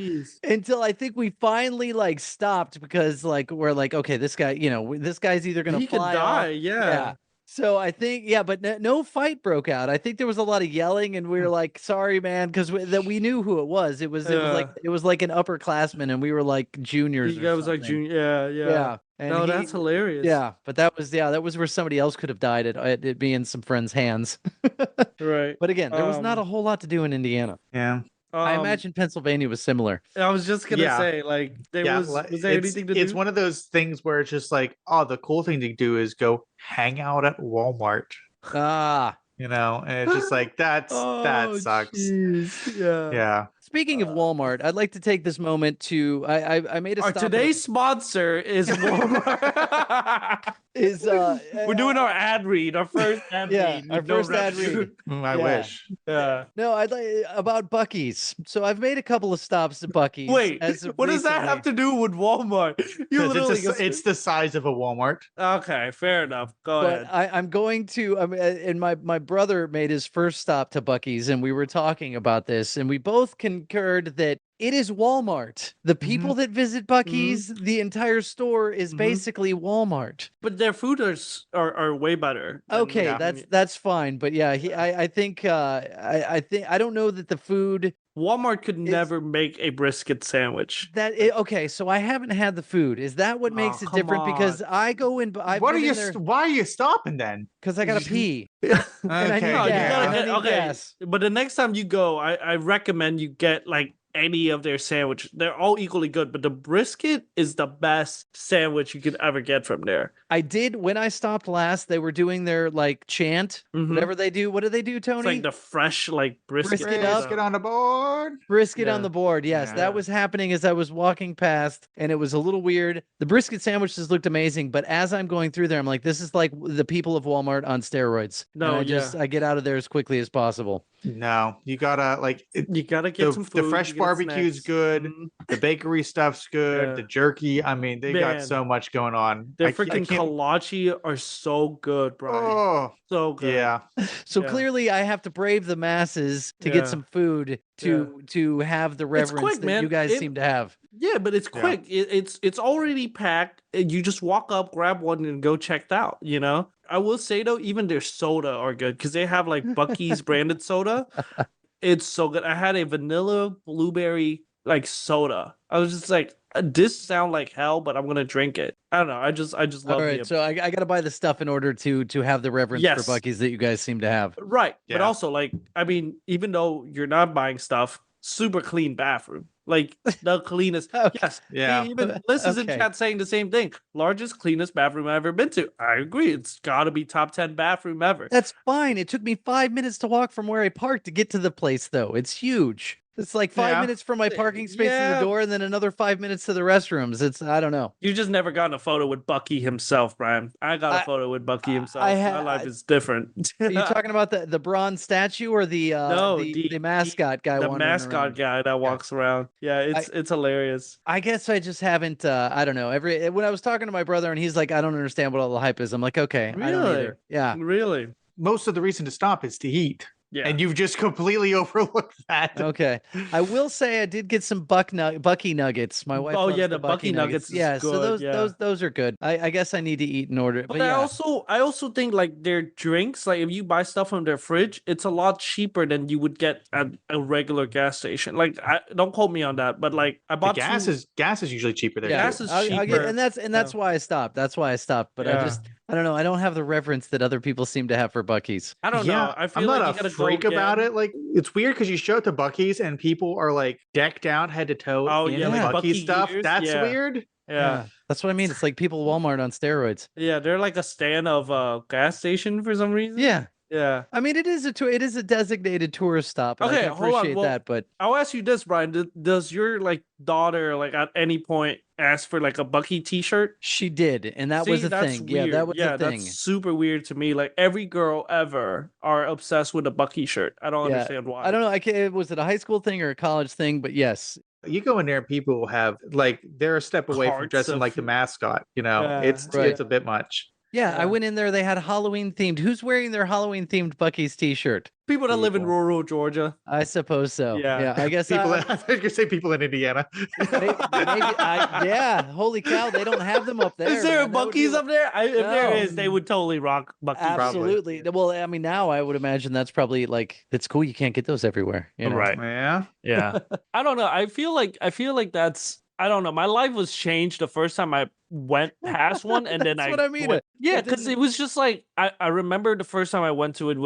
I think we finally like stopped because like we're like, okay, this guy, this guy's either going to fly could die. off. Yeah. So I think, but no fight broke out. I think there was a lot of yelling and we were like, sorry, man. Cause we knew who it was. It was like an upperclassman and we were like juniors. You guys was like junior. Yeah. And no, that's hilarious. Yeah, but that was where somebody else could have died at it being some friend's hands. Right. But again, there was not a whole lot to do in Indiana. Yeah. I imagine Pennsylvania was similar. I was just gonna say, like, was there anything to do? It's one of those things where it's just like, oh, the cool thing to do is go hang out at Walmart. And it's just like that sucks. Geez. Yeah. Speaking of Walmart, I'd like to take this moment to I made a Our stop at today's sponsor is Walmart. We're doing our ad read, our first ad Yeah, read. our with no first ad revenue. read. I Yeah. wish. Yeah. No, I'd like about Buc-ee's. So I've made a couple of stops at Buc-ee's. Wait, as of what does that have recently. to do with Walmart? You Because literally it's the size of a Walmart. okay. Fair enough. Go But ahead. I'm going to, and my brother made his first stop to Buc-ee's, and we were talking about this, and we both concurred that it is Walmart. The people that visit Buc-ee's, the entire store is basically Walmart. But their food are way better. than- Okay, Yeah. that's fine, but yeah, I think I think I don't know that the food Walmart could never make a brisket sandwich. okay, so I haven't had the food. Is that what makes Oh, it come different? Because I go in, Why are you stopping then? because I gotta pee. Okay, I need No, you gas. gotta I get need okay. gas. But the next time you go, I recommend you get like any of their sandwich. They're all equally good, but the brisket is the best sandwich you could ever get from there. I did when I stopped last. They were doing their like chant, Mhm. whatever they do. What do they do, Tony? It's like the fresh like brisket. Brisket up. Let's get on the board. Brisket on Yeah. the board. Yes, Yeah. that was happening as I was walking past, and it was a little weird. The brisket sandwiches looked amazing, but as I'm going through there, I'm like, this is like the people of Walmart on steroids. No, and I get out of there as quickly as possible. No, you gotta You gotta get some food. the fresh you get barbecue's snacks. good. Mhm. The bakery stuff's good. Yeah. The jerky. I mean, they got Man. so much going on. Their I freaking can't- kolache are so good, Brian. Oh, So good. yeah. So Yeah. clearly, I have to brave the masses to get Yeah. some food to have the reverence quick, that man. you guys seem to have. Yeah, but it's Yeah. quick. It's already packed. And you just walk up, grab one, and go checked out. You know. I will say though, even their soda are good because they have like Buc-ee's branded soda. It's so good. I had a vanilla blueberry like soda. I was just like, this sound like hell, but I'm gonna drink it. I don't know. I just love All right, the so I got to buy the stuff in order to have the reverence Yes. for Buc-ee's that you guys seem to have. right. But Yeah. also like, I mean, even though you're not buying stuff, super clean bathroom. Like the cleanest. Okay. Yes. Yeah. Even Liz is in Okay. chat saying the same thing. Largest, cleanest bathroom I've ever been to. I agree. It's got to be top 10 bathroom ever. That's fine. It took me 5 minutes to walk from where I parked to get to the place, though. It's huge. It's like 5 Yeah. minutes from my parking space to Yeah. the door, and then another 5 minutes to the restrooms. I don't know. You just never gotten a photo with Bucky himself, Brian. I got a I- photo with Bucky himself. I My life is different. Are you talking about the bronze statue or the No, the mascot guy? the wandering mascot around? guy that walks around? Yeah, it's hilarious. I guess I just haven't. I don't know. When I was talking to my brother, and he's like, "I don't understand what all the hype is." I'm like, "Okay, I don't Really? either." Yeah. Really? Most of the reason to stop is to eat. Yeah. And you've just completely overlooked that. Okay. I will say I did get some Bucky nuggets. My wife. Oh, loves yeah, the the Bucky nuggets is Yeah. So good, yeah. those are good. I guess I need to eat in order. But But yeah. I also think like their drinks, like if you buy stuff from their fridge, it's a lot cheaper than you would get at a regular gas station. Like, don't quote me on that, but like I The bought gas is usually cheaper there. Yeah, gas too. is I'll get, cheaper. and that's why I stopped. That's why I stopped. But Yeah. I don't know. I don't have the reverence that other people seem to have for Bucky's. I don't know. I feel I'm like not you a gotta freak go about again. it. Like, it's weird because you show up to Bucky's and people are like decked out head to toe Oh, in yeah, like Bucky Bucky stuff. gears, That's yeah. weird. Yeah. That's what I mean. It's like people Walmart on steroids. Yeah, they're like a stand of a gas station for some reason. Yeah. Yeah. I mean, it is a designated tourist stop. And I Okay, can hold on. appreciate Well, that, but I'll ask you this, Brian. Does your like daughter like at any point ask for like a Bucky t-shirt? she did, and that See, was a that's thing. Weird. Yeah, that was a thing. That's super weird to me. Like every girl ever are obsessed with a Bucky shirt. I don't Yeah, understand why. I don't know. Was it a high school thing or a college thing? But yes, You go in there and people have like they're a step away from Carts dressing of like the food. mascot. You know, Yeah, it's right. a bit much. yeah. I Yeah. went in there. They had Halloween themed. Who's wearing their Halloween themed Bucky's T-shirt? People that live in People. rural Georgia. I suppose so. Yeah. I guess. People, I, I was gonna say people in Indiana. yeah. Holy cow! They don't have them up there. Is there a man. That would be Bucky's like- up there? If there No. is, they would totally rock Bucky's. Absolutely. Well, I mean, now I would imagine that's probably like it's cool. You can't get those everywhere. You know? Right. Yeah. Yeah. I don't know. I feel like that's I don't know. My life was changed the first time I went past one, and then That's what I mean. Yeah, It because didn't- it was just like I remember the first time I went to it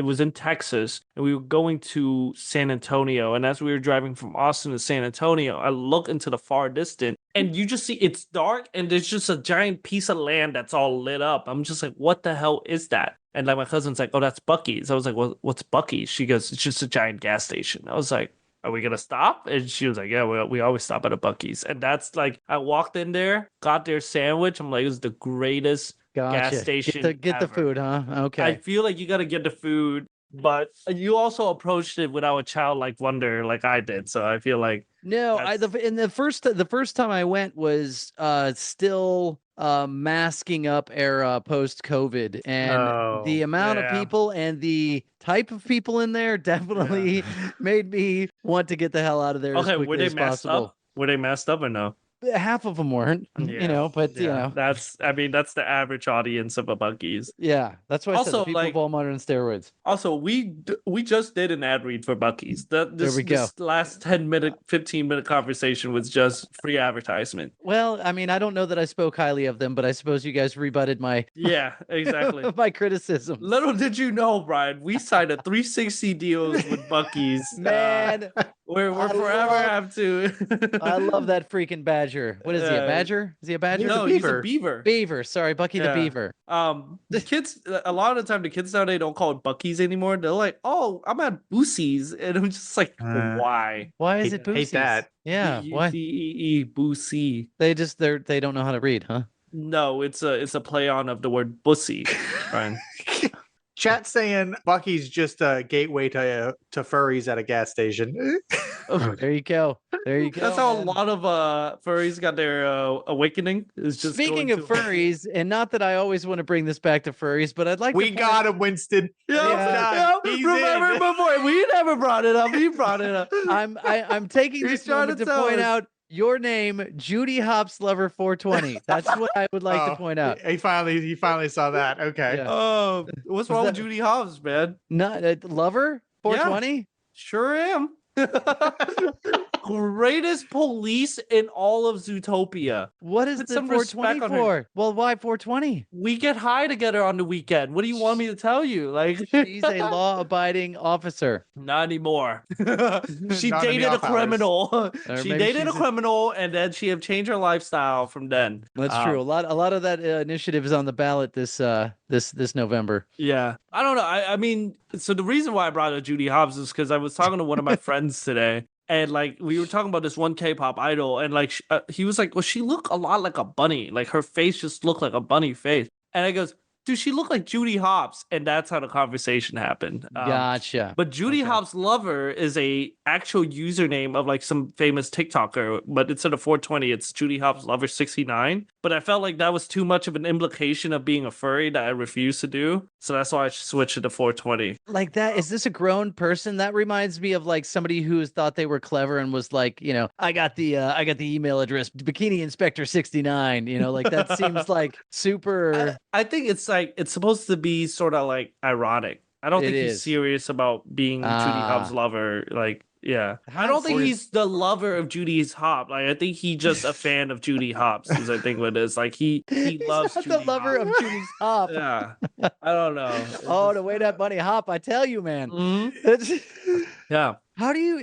was in Texas, and we were going to San Antonio. And as we were driving from Austin to San Antonio, I look into the far distance, and you just see it's dark, and there's just a giant piece of land that's all lit up. I'm just like, what the hell is that? And like my cousin's like, oh, that's Bucky's. I was like, well, what's Bucky's? She goes, it's just a giant gas station. I was like, are we gonna stop? And she was like, yeah, we always stop at a Buc-ee's. And that's like, I walked in there, got their sandwich. I'm like, it was the greatest gas station Get the ever. food, huh? Okay. I feel like you gotta get the food, but you also approached it without a childlike wonder like I did. So I feel like No, that's- the first time I went was still masking up era post COVID, and the amount of yeah. people and the type of people in there definitely made me want to get the hell out of there as Okay, were quickly they as messed possible. up? Were they messed up or no? Half of them weren't, you know, but you know, that's that's the average audience of a Buc-ee's. yeah, that's why I said the Also, people like- of Walmart are on steroids. Also, we just did an ad read for Buc-ee's. There we go. This last 15-minute conversation was just free advertisement. Well, I mean, I don't know that I spoke highly of them, but I suppose you guys rebutted my Yeah, exactly. my criticism. Little did you know, Brian, we signed a 360 deals with Buc-ee's. Man, We're I forever love- have to. I love that freaking badger. What is he, a badger? Is he a badger? No, he's a beaver. Beaver. Sorry, Bucky the Yeah. Beaver. The kids, a lot of the time, the kids nowadays don't call it Buc-ee's anymore. They're like, "Oh, I'm at Boosie's," and I'm just like, "Why?" Why is Hate- it Boosie's? hate that. Yeah, why? B-U-C-E-E, Boosie. They don't know how to read, huh? No, it's a play on of the word bussy, Brian. Chat saying Bucky's just a gateway to furries at a gas station. There you go. There you go. That's how man. a lot of furries got their awakening. Is just Speaking going of to- furries, and not that I always want to bring this back to furries, but I'd like We to got him, Winston. Yeah, He's remember in. before we never brought it up. We brought it up. I'm taking He's this trying moment to to tell point us. out your name, Judy Hops Lover 420. That's what I would like to Oh, point out. He finally saw that. Okay. Yeah. Oh, what's wrong with Judy Hobbs, man? Not Lover 420. Sure am. Greatest police in all of Zootopia. What is Put the some respect 420 on her. for? Well, why 420? We get high together on the weekend. What do you want me to tell you? Like, She's a law-abiding officer. not anymore. She Not in the dated a off hours. criminal. Or She maybe dated a she's a- criminal, and then she have changed her lifestyle from then. That's true. A lot of that initiative is on the ballot this November. Yeah, I don't know. I mean, so the reason why I brought up Judy Hobbs is because I was talking to one of my friends today, and like we were talking about this one K-pop idol, and like he was like, "Well, she looked a lot like a bunny. Like her face just looked like a bunny face." And I goes, "Dude, she looked like Judy Hobbs," and that's how the conversation happened. Gotcha. But Judy Hobbs Lover is a actual username of like some famous TikToker, but instead of 420, it's Judy Hobbs Lover 69. But I felt like that was too much of an implication of being a furry that I refused to do. So that's why I switched it to 420. Like that, is this a grown person? That reminds me of like somebody who thought they were clever and was like, you know, I got the email address Bikini Inspector 69. You know, like that seems like super. I think it's like it's supposed to be sort of like ironic. I don't It think he's is. serious about being Judy Hobbs lover. Like, yeah, I don't think he's the lover of Judy's Hobbs. Like, I think he's just a fan of Judy Hobbs. Is I think what it is. Like he He's loves not Judy the lover Hobbs. of Judy's hop. Yeah, I don't know. Oh, the way that bunny hop, I tell you, man. Mhm. It's- Yeah. How do you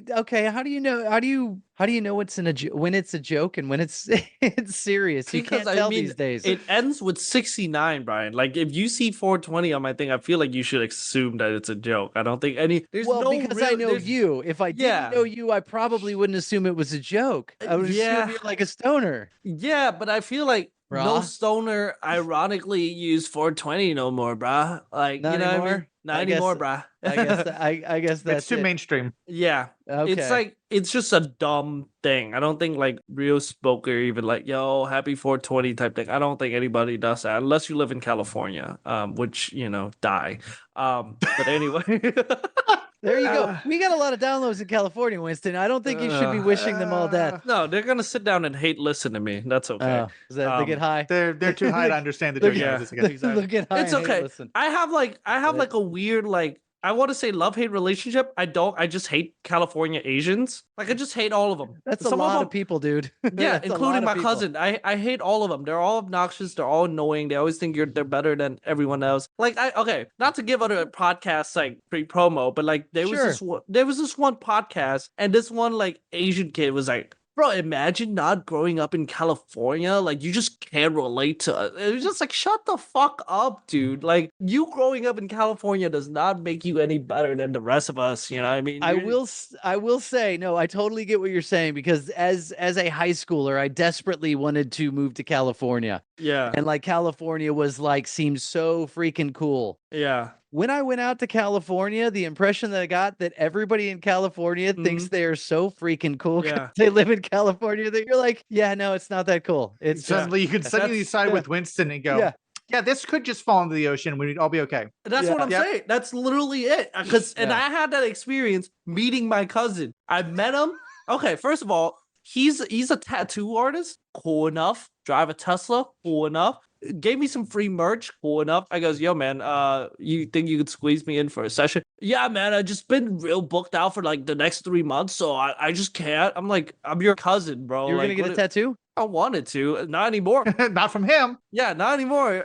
know what's when it's a joke and when it's it's serious? You Because, can't I tell mean, these days. It ends with 69, Brian. Like if you see 420 on my thing, I feel like you should assume that it's a joke. I don't think any. There's Well, no because I know there's- you. If I Yeah. didn't know you, I probably wouldn't assume it was a joke. I would Yeah. assume you're like a stoner. Yeah, but I feel like no Brah. stoner ironically use 420 no more, brah. Like Not you know what I mean? anymore? Not I guess- anymore, brah. I guess that's It's too it. mainstream. Yeah. Okay. It's like it's just a dumb thing. I don't think like real smoker even like yo happy 420 type thing. I don't think anybody does that unless you live in California, which die. But anyway, There you go. We got a lot of downloads in California, Winston. I don't think you should be wishing them all death. no, they're gonna sit down and hate listen to me. That's okay. Is that they get high? They're too high to understand the Look joke. at- Yeah, it's okay. Look at high It's and hate okay. listen. I have like a weird like I want to say love-hate relationship. I just hate California Asians. Like I just hate all of them. That's a Some lot them, of people, dude. Yeah, That's a lot including of my people. cousin. I hate all of them. They're all obnoxious. They're all annoying. They always think they're better than everyone else. Like okay, not to give other podcasts like pre-promo, but like there was this one podcast, and this one like Asian kid was like, Bro, imagine not growing up in California. Like, you just can't relate to it. It's just like, shut the fuck up, dude. Like, you growing up in California does not make you any better than the rest of us. You know what I mean? I will say, no, I totally get what you're saying, because as a high schooler, I desperately wanted to move to California. Yeah. And like California was like, seemed so freaking cool. Yeah. When I went out to California, the impression that I got that everybody in California thinks they are so freaking cool 'cause Yeah. they live in California, that you're like, yeah, no, it's not that cool. It's Suddenly you could suddenly That's- side with Winston and go, Yeah. yeah, this could just fall into the ocean. We'd all be okay. That's what I'm Yep. saying. That's literally it. Because and Yeah. I had that experience meeting my cousin. I met him. Okay, first of all, he's a tattoo artist. Cool enough. Drive a Tesla. Cool enough. Gave me some free merch. Cool enough. I goes, yo, man, you think you could squeeze me in for a session? Yeah, man, I just been real booked out for like the next 3 months, so I just can't. I'm like, I'm your cousin, bro. you were like, gonna get a what- tattoo? I wanted to, not anymore. Not from him. Yeah, not anymore.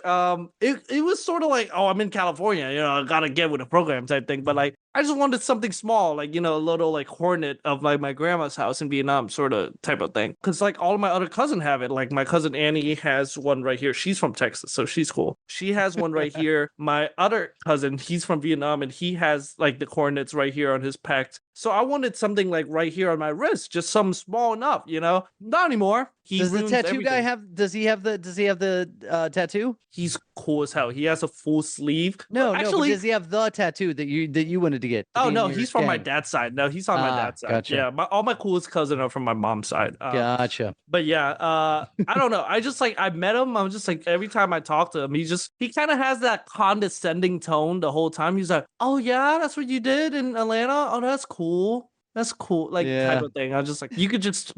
It was sort of like, oh, I'm in California, you know, I gotta get with the program type thing. But like, I just wanted something small, like, you know, a little like hornet of like my grandma's house in Vietnam, sort of type of thing. Because like all of my other cousins have it. Like my cousin Annie has one right here. She's from Texas, so she's cool. She has one right here. My other cousin, he's from Vietnam, and he has like the hornets right here on his pec. So I wanted something like right here on my wrist, just something small enough, you know. Not anymore. He Does the ruins tattoo guy everything. have? Does he have the tattoo? He's cool as hell. He has a full sleeve. No, no. actually, But does he have the tattoo that you wanted to get? oh The no, near he's from my gang? dad's side. No, he's on my Ah, dad's side. gotcha. Yeah, all my coolest cousins are from my mom's side. Gotcha. But yeah, I don't know. I just like I met him. I'm just like every time I talk to him, he kind of has that condescending tone the whole time. He's like, "Oh yeah, that's what you did in Atlanta. Oh, that's cool. That's cool." Like Yeah. type of thing. I'm just like, you could just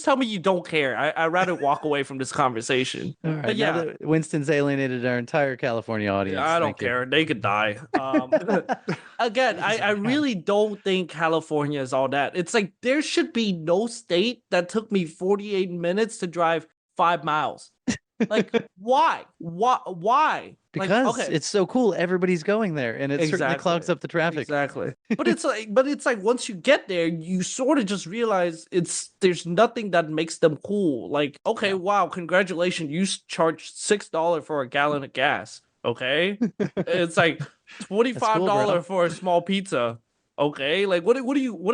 tell me you don't care. I'd rather walk away from this conversation. All right, But now yeah. that Winston's alienated our entire California audience. I don't Thank you. care. They could die. Again, I really don't think California is all that. It's like there should be no state that took me 48 minutes to drive 5 miles. Like, why? Why? Like, Because it's so cool. Everybody's going there, and it certainly Exactly. clogs up the traffic. Exactly. But it's like once you get there, you sort of just realize there's nothing that makes them cool. Like, okay, wow, congratulations, you charge $6 for a gallon of gas. Okay, it's like $25 for a small pizza. Okay, like what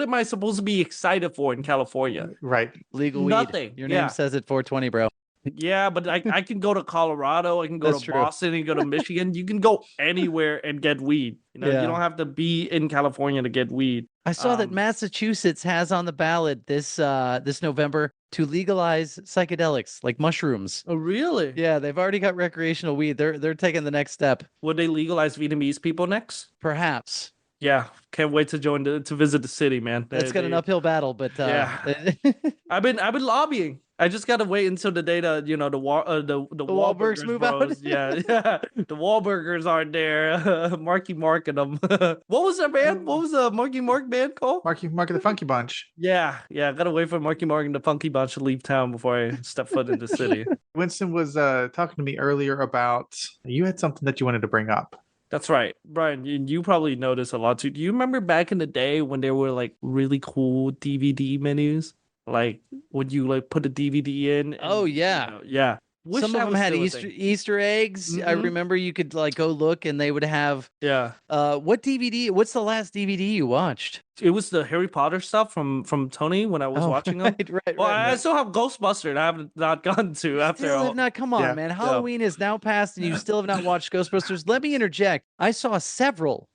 am I supposed to be excited for in California? Right. Legal weed. Nothing. Your Yeah. name says it 420, bro. Yeah, but I can go to Colorado, I can go That's to true. Boston, and go to Michigan. You can go anywhere and get weed. You know, Yeah. you don't have to be in California to get weed. I saw that Um, Massachusetts has on the ballot this November to legalize psychedelics like mushrooms. Oh, really? Yeah, they've already got recreational weed. They're taking the next step. Would they legalize Vietnamese people next? Perhaps. Yeah, can't wait to visit the city, man. That's got an uphill battle, but Yeah. I've been lobbying. I just gotta wait until the day that the Wahlbergs move out. bros. Yeah, the Wahlburgers aren't there. Marky Mark and them. What was that band? What was the Marky Mark band called? Marky the Funky Bunch. Yeah. I gotta wait for Marky Mark and the Funky Bunch to leave town before I step foot in the city. Winston was talking to me earlier about you had something that you wanted to bring up. That's right, Brian. You probably know this a lot too. Do you remember back in the day when there were like really cool DVD menus? Like when you like put a DVD in. Oh, yeah. you know, yeah. Wish some that of them was had still a Easter thing. Easter eggs. I Mhm. remember you could like go look and they would have Yeah, what DVD? What's the last DVD you watched? it was the Harry Potter stuff from Tony when I was watching them. Right. Well, I still have Ghostbusters. I have not gotten to after Still all. have not. Come on, Yeah. man. Halloween is now past, and you still have not watched Ghostbusters. Let me interject. I saw several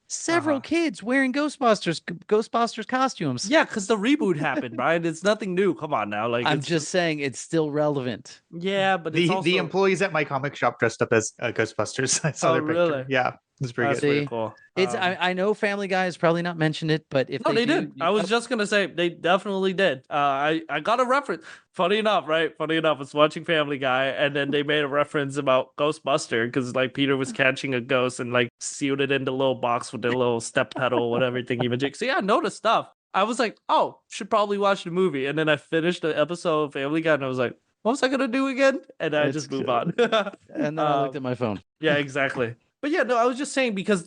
kids wearing Ghostbusters costumes. Yeah, because the reboot happened, Brian. It's nothing new. Come on now, like I'm it's just saying it's still relevant. yeah, but it's The also employees at my comic shop dressed up as Ghostbusters. I saw Oh, their picture. really? Yeah, it's pretty that's good. pretty See, cool. It's Um, I know Family Guy has probably not mentioned it, but if No, they do, did. I was just gonna say they definitely did. I got a reference. Funny enough, right? Funny enough, I was watching Family Guy, and then they made a reference about Ghostbuster because like Peter was catching a ghost and like sealed it in the little box with the little step pedal, whatever thing even. So yeah, I know the stuff. I was like, oh, should probably watch the movie, and then I finished the episode of Family Guy, and I was like, what was I gonna do again? And I It's just move good. on. And then I looked at my phone. Yeah, exactly. But yeah, no, I was just saying because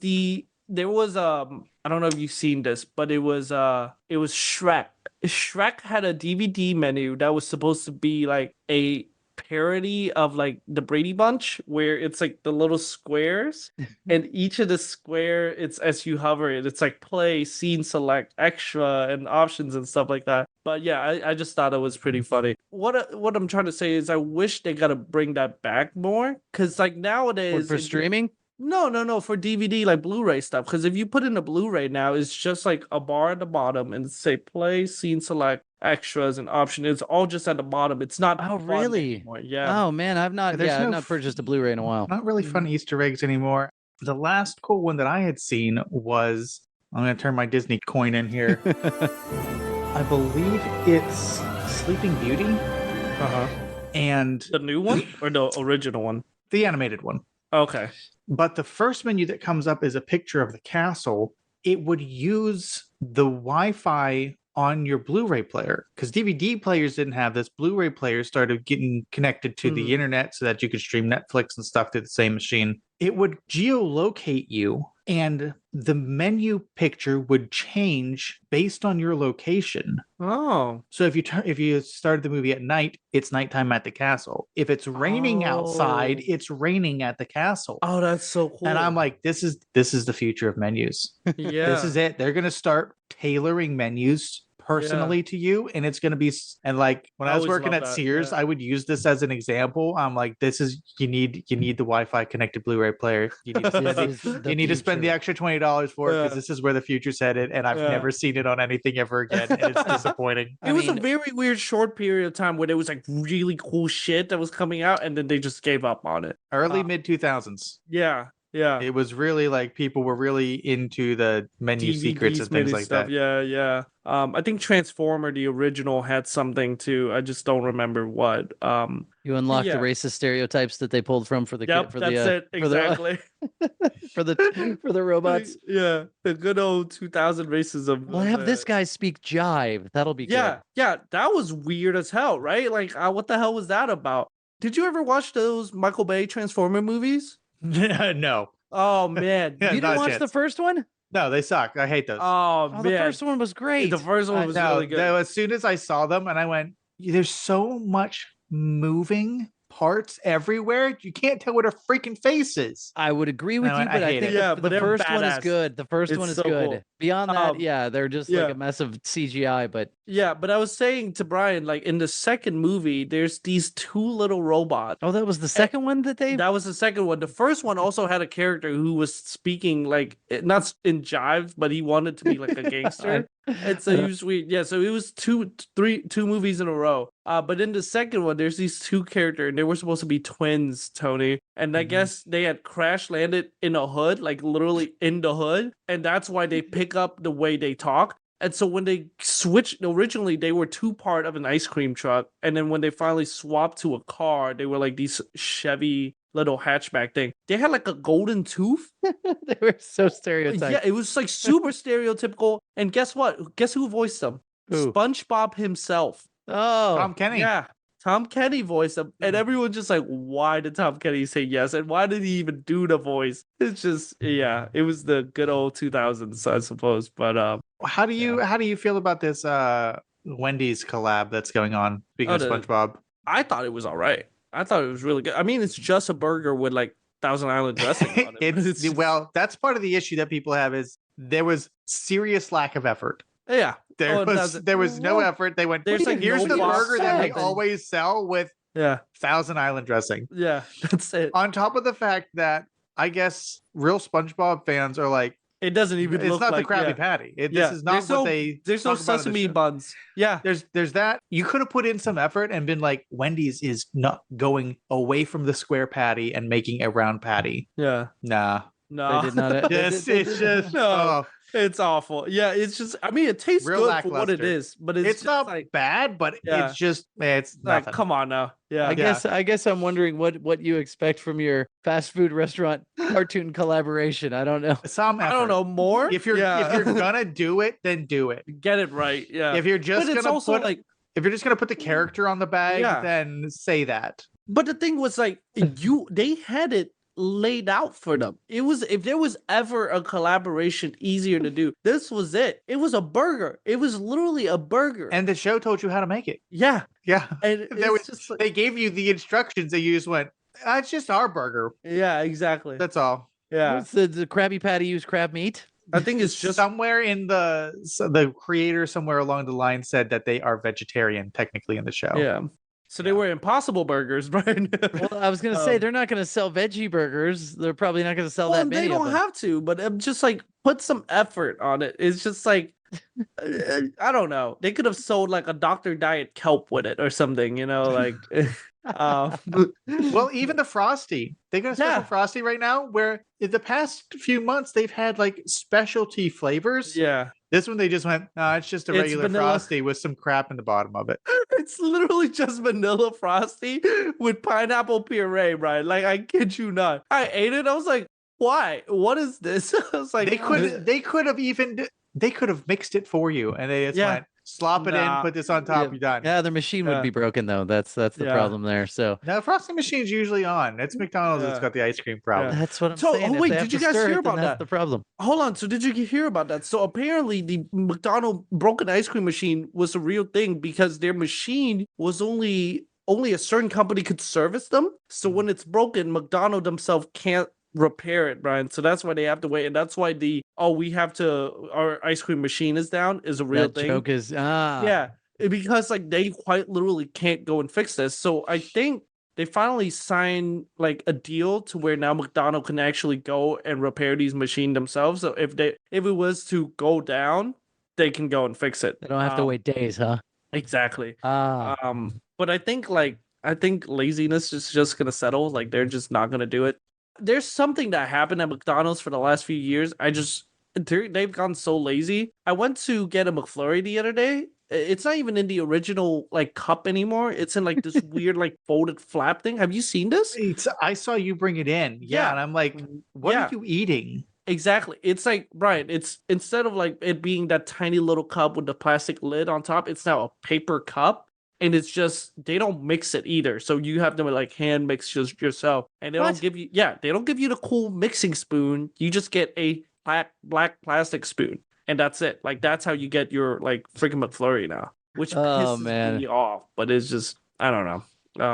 there was I don't know if you've seen this, but it was Shrek. Shrek had a DVD menu that was supposed to be like a parody of like the Brady Bunch, where it's like the little squares, and each of the square, it's as you hover it, it's like play, scene select, extra, and options and stuff like that. But yeah, I just thought it was pretty funny. What I'm trying to say is I wish they gotta bring that back more, because like nowadays For streaming? no, for DVD, like Blu-ray stuff. Because if you put in a Blu-ray now, it's just like a bar at the bottom and say play, scene select, extras, and option. It's all just at the bottom. It's not. Oh, fun really? anymore. Yeah. Oh man, I've not. There's Yeah, I've no not purchased a Blu-ray in a while. Not really fun Easter eggs anymore. The last cool one that I had seen was, I'm going to turn my Disney coin in here. I believe it's Sleeping Beauty. And The new one or the original one? the animated one. Okay. But the first menu that comes up is a picture of the castle. It would use the Wi-Fi on your Blu-ray player, because DVD players didn't have this. Blu-ray players started getting connected to the internet so that you could stream Netflix and stuff through the same machine. It would geolocate you, and the menu picture would change based on your location. Oh. So if you started the movie at night, it's nighttime at the castle. If it's raining outside, it's raining at the castle. Oh, that's so cool. And I'm like, this is the future of menus. yeah. This is it. They're gonna start tailoring menus personally to you, and it's gonna be. And like when I was always working love at that, Sears, yeah. I would use this as an example. I'm like, this is you need the Wi-Fi connected Blu-ray player. You need to spend you need to spend the extra $20 for it, because this is where the future's headed, and I've never seen it on anything ever again, and it's disappointing. It was a very weird short period of time where there was like really cool shit that was coming out, and then they just gave up on it. Early mid 2000s. Yeah. Yeah. It was really like people were really into the menu secrets and things like that. Yeah. I think Transformer, the original, had something too. I just don't remember what. You unlock yeah. the racist stereotypes that they pulled from for the Yep, for that's the it exactly. for the robots. Yeah, the good old 2000 racism. Well, have this guy speak jive. That'll be Yeah, that was weird as hell, right? Like, what the hell was that about? Did you ever watch those Michael Bay Transformer movies? No. Oh man, Yeah, You not didn't a watch chance. the first one? No, they suck. I hate those. Oh Oh, man, the first one was great. The first one was No, really good. as soon as I saw them, and I went, there's so much moving parts everywhere. You can't tell what a freaking face is. I would agree with No, you, I but I hate think it. Yeah, the but they're first one is badass. good. The first It's one is so good. cool. Beyond that, Um, yeah, they're just like a mess of CGI. But Yeah, but I was saying to Brian, like in the second movie, there's these two little robots. oh, that was the second one that they. That was the second one. The first one also had a character who was speaking like not in jive, but he wanted to be like a gangster. And so he was weird. Yeah, so it was two movies in a row. But in the second one, there's these two characters, and they were supposed to be twins, Tony. And I guess they had crash landed in a hood, like literally in the hood, and that's why they pick up the way they talk. And so when they switched, originally they were two part of an ice cream truck, and then when they finally swapped to a car, they were like these Chevy little hatchback thing. They had like a golden tooth. They were so stereotyped. Yeah, it was like super stereotypical. And guess what? Guess who voiced them? Who? SpongeBob himself. Oh, Tom Kenny. Yeah. Tom Kenny voiced him. And everyone's just like, why did Tom Kenny say yes? And why did he even do the voice? It's just, yeah, it was the good old 2000s, I suppose. But How do you feel about this Wendy's collab that's going on? Speaking of SpongeBob, I thought it was all right. I thought it was really good. I mean, it's just a burger with like Thousand Island dressing on it. it's just- well, that's part of the issue that people have is there was serious lack of effort. yeah. There was no effort. They went, There's like here's no the burger that we sauce. always sell with Yeah. Thousand Island dressing. Yeah. That's it. On top of the fact that I guess real SpongeBob fans are like, It doesn't even it's look not like the Krabby yeah. Patty. Yeah. This is not There's what no- they. There's no talk about in the sesame show. buns. Yeah. There's that. You could have put in some effort and been like, Wendy's is not going away from the square patty and making a round patty. Yeah. Nah. No. they did not. Yes, it's just No. oh, It's awful. Yeah, it's just. I mean, it tastes Real good for what it lackluster. is, but it's it's just not like, bad, but Yeah. it's just it's like, nothing. come on now. Yeah, I guess I'm wondering what you expect from your fast food restaurant cartoon collaboration. I don't know. Some I don't effort. know more. If you're gonna do it, then do it. get it right. Yeah, If you're just but it's gonna also put like. if you're just gonna put the character on the bag, Yeah. then say that. But the thing was like they had it laid out for them. It was, if there was ever a collaboration easier to do, this was it. It was a burger. It was literally a burger. And the show told you how to make it. yeah. Yeah. And That was, it's just like, they gave you the instructions and you just went, it's just our burger. yeah, exactly. That's all. Yeah. What's the Krabby Patty use crab meat? I think it's just somewhere in the creator somewhere along the line said that they are vegetarian technically in the show. yeah. So they were Impossible Burgers, Brian. Well, I was gonna say they're not gonna sell veggie burgers. They're probably not gonna sell that many. They don't have to, but I'm just like, put some effort on it. It's just like, I don't know. They could have sold like a Dr. Diet kelp with it or something, like. Well, even the Frosty, they got a special Yeah. Frosty right now where in the past few months they've had like specialty flavors. Yeah. This one they just went, no, it's just a It's regular vanilla. Frosty with some crap in the bottom of it. It's literally just vanilla Frosty with pineapple puree, Brian. Like, I kid you not. I ate it. I was like, why? What is this? I was like, They could have mixed it for you and they just Yeah. went, slop it Nah. in, put this on top, Yeah. you're done. Yeah, their machine would Yeah. be broken though. That's the Yeah. problem there. So No, frosting machine's usually on. It's McDonald's that's Yeah. got the ice cream problem. that's what I'm So, saying. oh, If wait, they have did you to guys stir hear it, then about that's that? the problem. Hold on. So did you hear about that? So apparently the McDonald's broken ice cream machine was a real thing because their machine was only a certain company could service them. So when it's broken, McDonald's themselves can't repair it, Brian. So that's why they have to wait. And that's why our ice cream machine is down is a real That thing. joke is Yeah. Because like they quite literally can't go and fix this. So I think they finally signed like a deal to where now McDonald's can actually go and repair these machines themselves. So if it was to go down, they can go and fix it. They don't have to wait days, huh? Exactly. Ah, But I think laziness is just gonna settle. Like they're just not gonna do it. There's something that happened at McDonald's for the last few years. They've gone so lazy. I went to get a McFlurry the other day. It's not even in the original like cup anymore. It's in like this weird like folded flap thing. Have you seen this? I saw you bring it in. Yeah. Yeah. And I'm like, what Yeah. are you eating? Exactly. It's like, Brian, it's instead of like it being that tiny little cup with the plastic lid on top, it's now a paper cup. And it's just, they don't mix it either. So you have to like hand mix yourself. And they What? don't give you, they don't give you the cool mixing spoon. You just get a black plastic spoon. And that's it. Like, that's how you get your like freaking McFlurry now. Which pisses man. me off. But it's just, I don't know.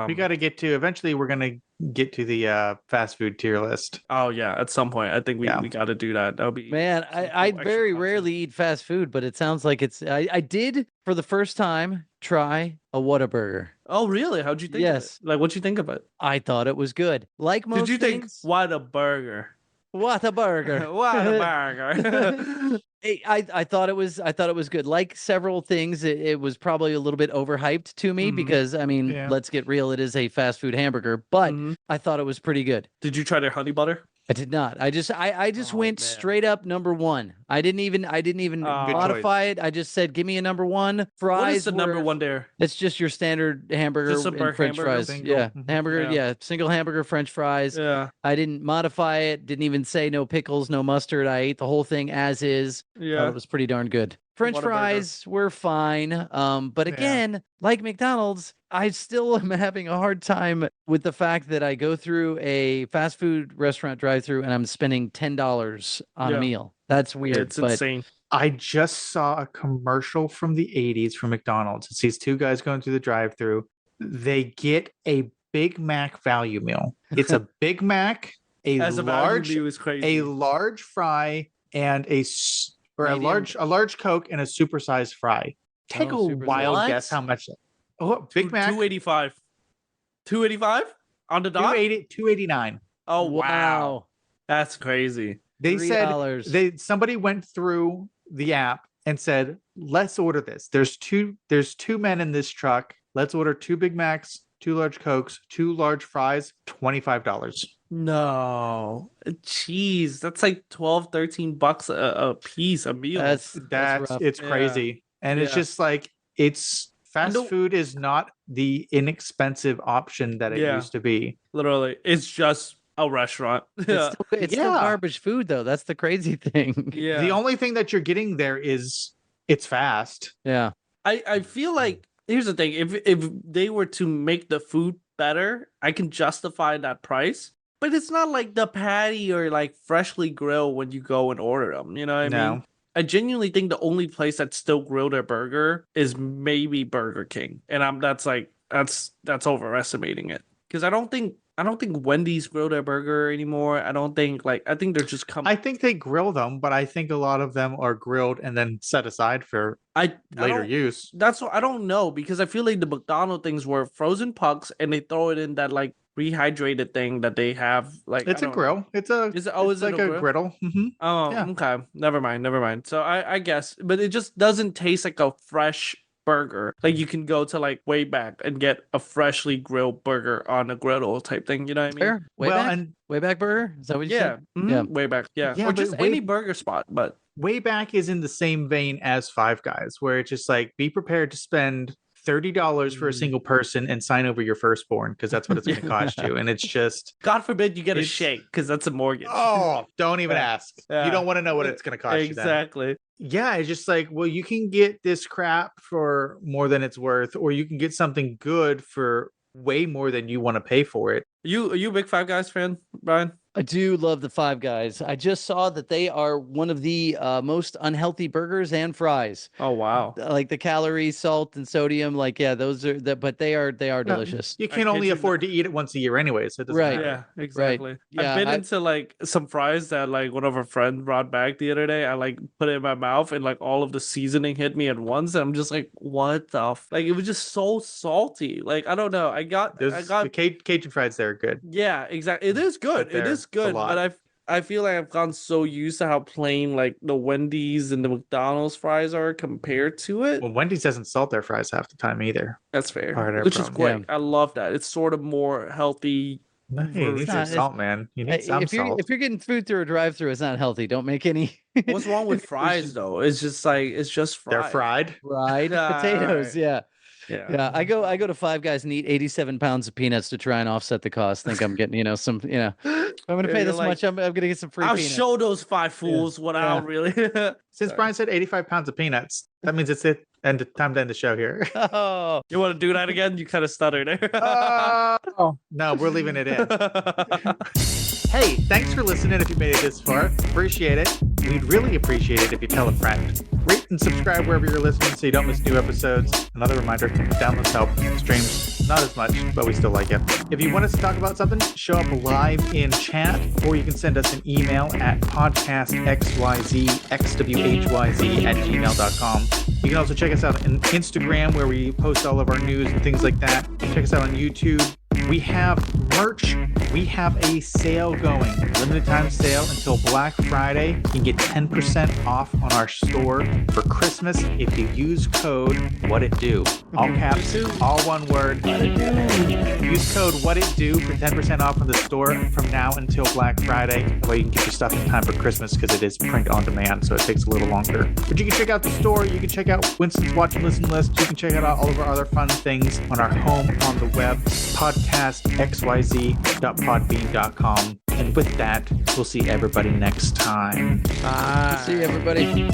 We got to get to, eventually we're going to get to the fast food tier list. Oh yeah, at some point. I think we got to do that. That would be man, I extra very content. rarely eat fast food, but it sounds like I did for the first time try a Whataburger. Oh really? How'd you think Yes. of it? Like, what'd you think of it? I thought it was good. Like most Did you think, things, what a burger? Whataburger. What a burger? I thought it was good. Like several things, it was probably a little bit overhyped to me Mhm. because I mean, Yeah. let's get real, it is a fast food hamburger, but Mhm. I thought it was pretty good. Did you try their honey butter? I did not. I just Oh, went man. straight up number one. I didn't even Good modify it. I just said, give me a number one. Fries. What is the number were- one there? It's just your standard hamburger Just a and burger French hamburger? fries. Single? Yeah, Mhm. hamburger. Yeah. Yeah, single hamburger, French fries. Yeah. I didn't modify it. Didn't even say no pickles, no mustard. I ate the whole thing as is. Thought Yeah. it was pretty darn good. French Whataburger. fries were fine. But Yeah. again, like McDonald's, I still am having a hard time with the fact that I go through a fast food restaurant drive-through and I'm spending $10 on Yeah. a meal. That's weird. It's but insane. I just saw a commercial from the 80s from McDonald's. It's these two guys going through the drive-through. They get a Big Mac value meal. It's a Big Mac, As a value large meal is crazy. a large fry and a Medium. large Coke and a supersized fry. Take Oh, a super- wild What? guess how much. Oh, Big Mac 285. 285 on the dot? 289. Oh wow. That's crazy. They said $3. somebody went through the app and said, "Let's order this. There's two men in this truck. Let's order 2 Big Macs, 2 large Cokes, 2 large fries, $25." No. Jeez, that's like 12, 13 bucks a piece, a meal. That's rough. It's Yeah. crazy. And it's Yeah. just like fast the- food is not the inexpensive option that it Yeah. used to be. Literally. It's just a restaurant. It's still Yeah. garbage food though. That's the crazy thing. Yeah. The only thing that you're getting there is it's fast. Yeah. I feel like here's the thing. If they were to make the food better, I can justify that price. But it's not like the patty or like freshly grilled when you go and order them. You know what I mean? I genuinely think the only place that still grill their burger is maybe Burger King, and that's overestimating it because I don't think Wendy's grill their burger anymore. I think they're just I think they grill them, but I think a lot of them are grilled and then set aside for later use. That's what I don't know because I feel like the McDonald's things were frozen pucks and they throw it in that like rehydrated thing that they have. Like it's a grill. It's like a griddle. Mm-hmm. Oh, yeah. Okay. Never mind. So I guess, but it just doesn't taste like a fresh burger. Like you can go to like Way Back and get a freshly grilled burger on a griddle type thing. You know what I mean? Fair. Way Back Burger? Is that what you said? Mm-hmm. Yeah. Way Back. Yeah. Or just any burger spot, but Way Back is in the same vein as Five Guys, where it's just like be prepared to spend $30 for a single person and sign over your firstborn because that's what it's going to cost you. And it's just God forbid you get a shake because that's a mortgage. Oh, don't even ask. You don't want to know what it's going to cost you. Exactly. Yeah, it's just like, well, you can get this crap for more than it's worth, or you can get something good for way more than you want to pay for it. Are you a big Five Guys fan, Brian? I do love the Five Guys. I just saw that they are one of the most unhealthy burgers and fries. Oh wow! Like the calories, salt, and sodium. Like but they are delicious. You can only afford to eat it once a year anyway, so it doesn't matter. Yeah, exactly. Right. Yeah, I've been into like some fries that like one of our friends brought back the other day. I like put it in my mouth and like all of the seasoning hit me at once. And I'm just like, what the like? It was just so salty. Like I don't know. I got the Cajun fries there are good. Yeah, exactly. It is good. It is good, but I feel like I've gotten so used to how plain like the Wendy's and the McDonald's fries are compared to it. Well, Wendy's doesn't salt their fries half the time either. That's fair, which is great. Yeah. I love that. It's sort of more healthy. No, you need some salt, man. You need some salt. If you're getting food through a drive-through, it's not healthy. Don't make any. What's wrong with fries though? It's just fried. They're fried. Fried potatoes. Right. Yeah. Yeah. I go to Five Guys and eat 87 pounds of peanuts to try and offset the cost. Think I'm getting, some, I'm going to pay this much. I'm going to get some free I'll peanuts. show those five fools what I'll really. Since Brian said 85 pounds of peanuts, that means it's time to end the show here. Oh, you want to do that again? You kind of stuttered there. No, we're leaving it in. Hey, thanks for listening if you made it this far. Appreciate it. We'd really appreciate it if you tell a friend. Rate and subscribe wherever you're listening so you don't miss new episodes. Another reminder, downloads help. Streams, not as much, but we still like it. If you want us to talk about something, show up live in chat, or you can send us an email at podcastxyzxwhyz@gmail.com. You can also check us out on Instagram where we post all of our news and things like that. Check us out on YouTube. We have merch. We have a sale going. Limited time sale until Black Friday. You can get 10% off on our store for Christmas if you use code WHATITDO. All caps, all one word. Use code WHATITDO for 10% off on the store from now until Black Friday. That way you can get your stuff in time for Christmas because it is print on demand, so it takes a little longer. But you can check out the store. You can check out Winston's Watch and Listen list. You can check out all of our other fun things on our home on the web, podcastxyz.podbean.com. And with that, we'll see everybody next time. Bye. See you, everybody.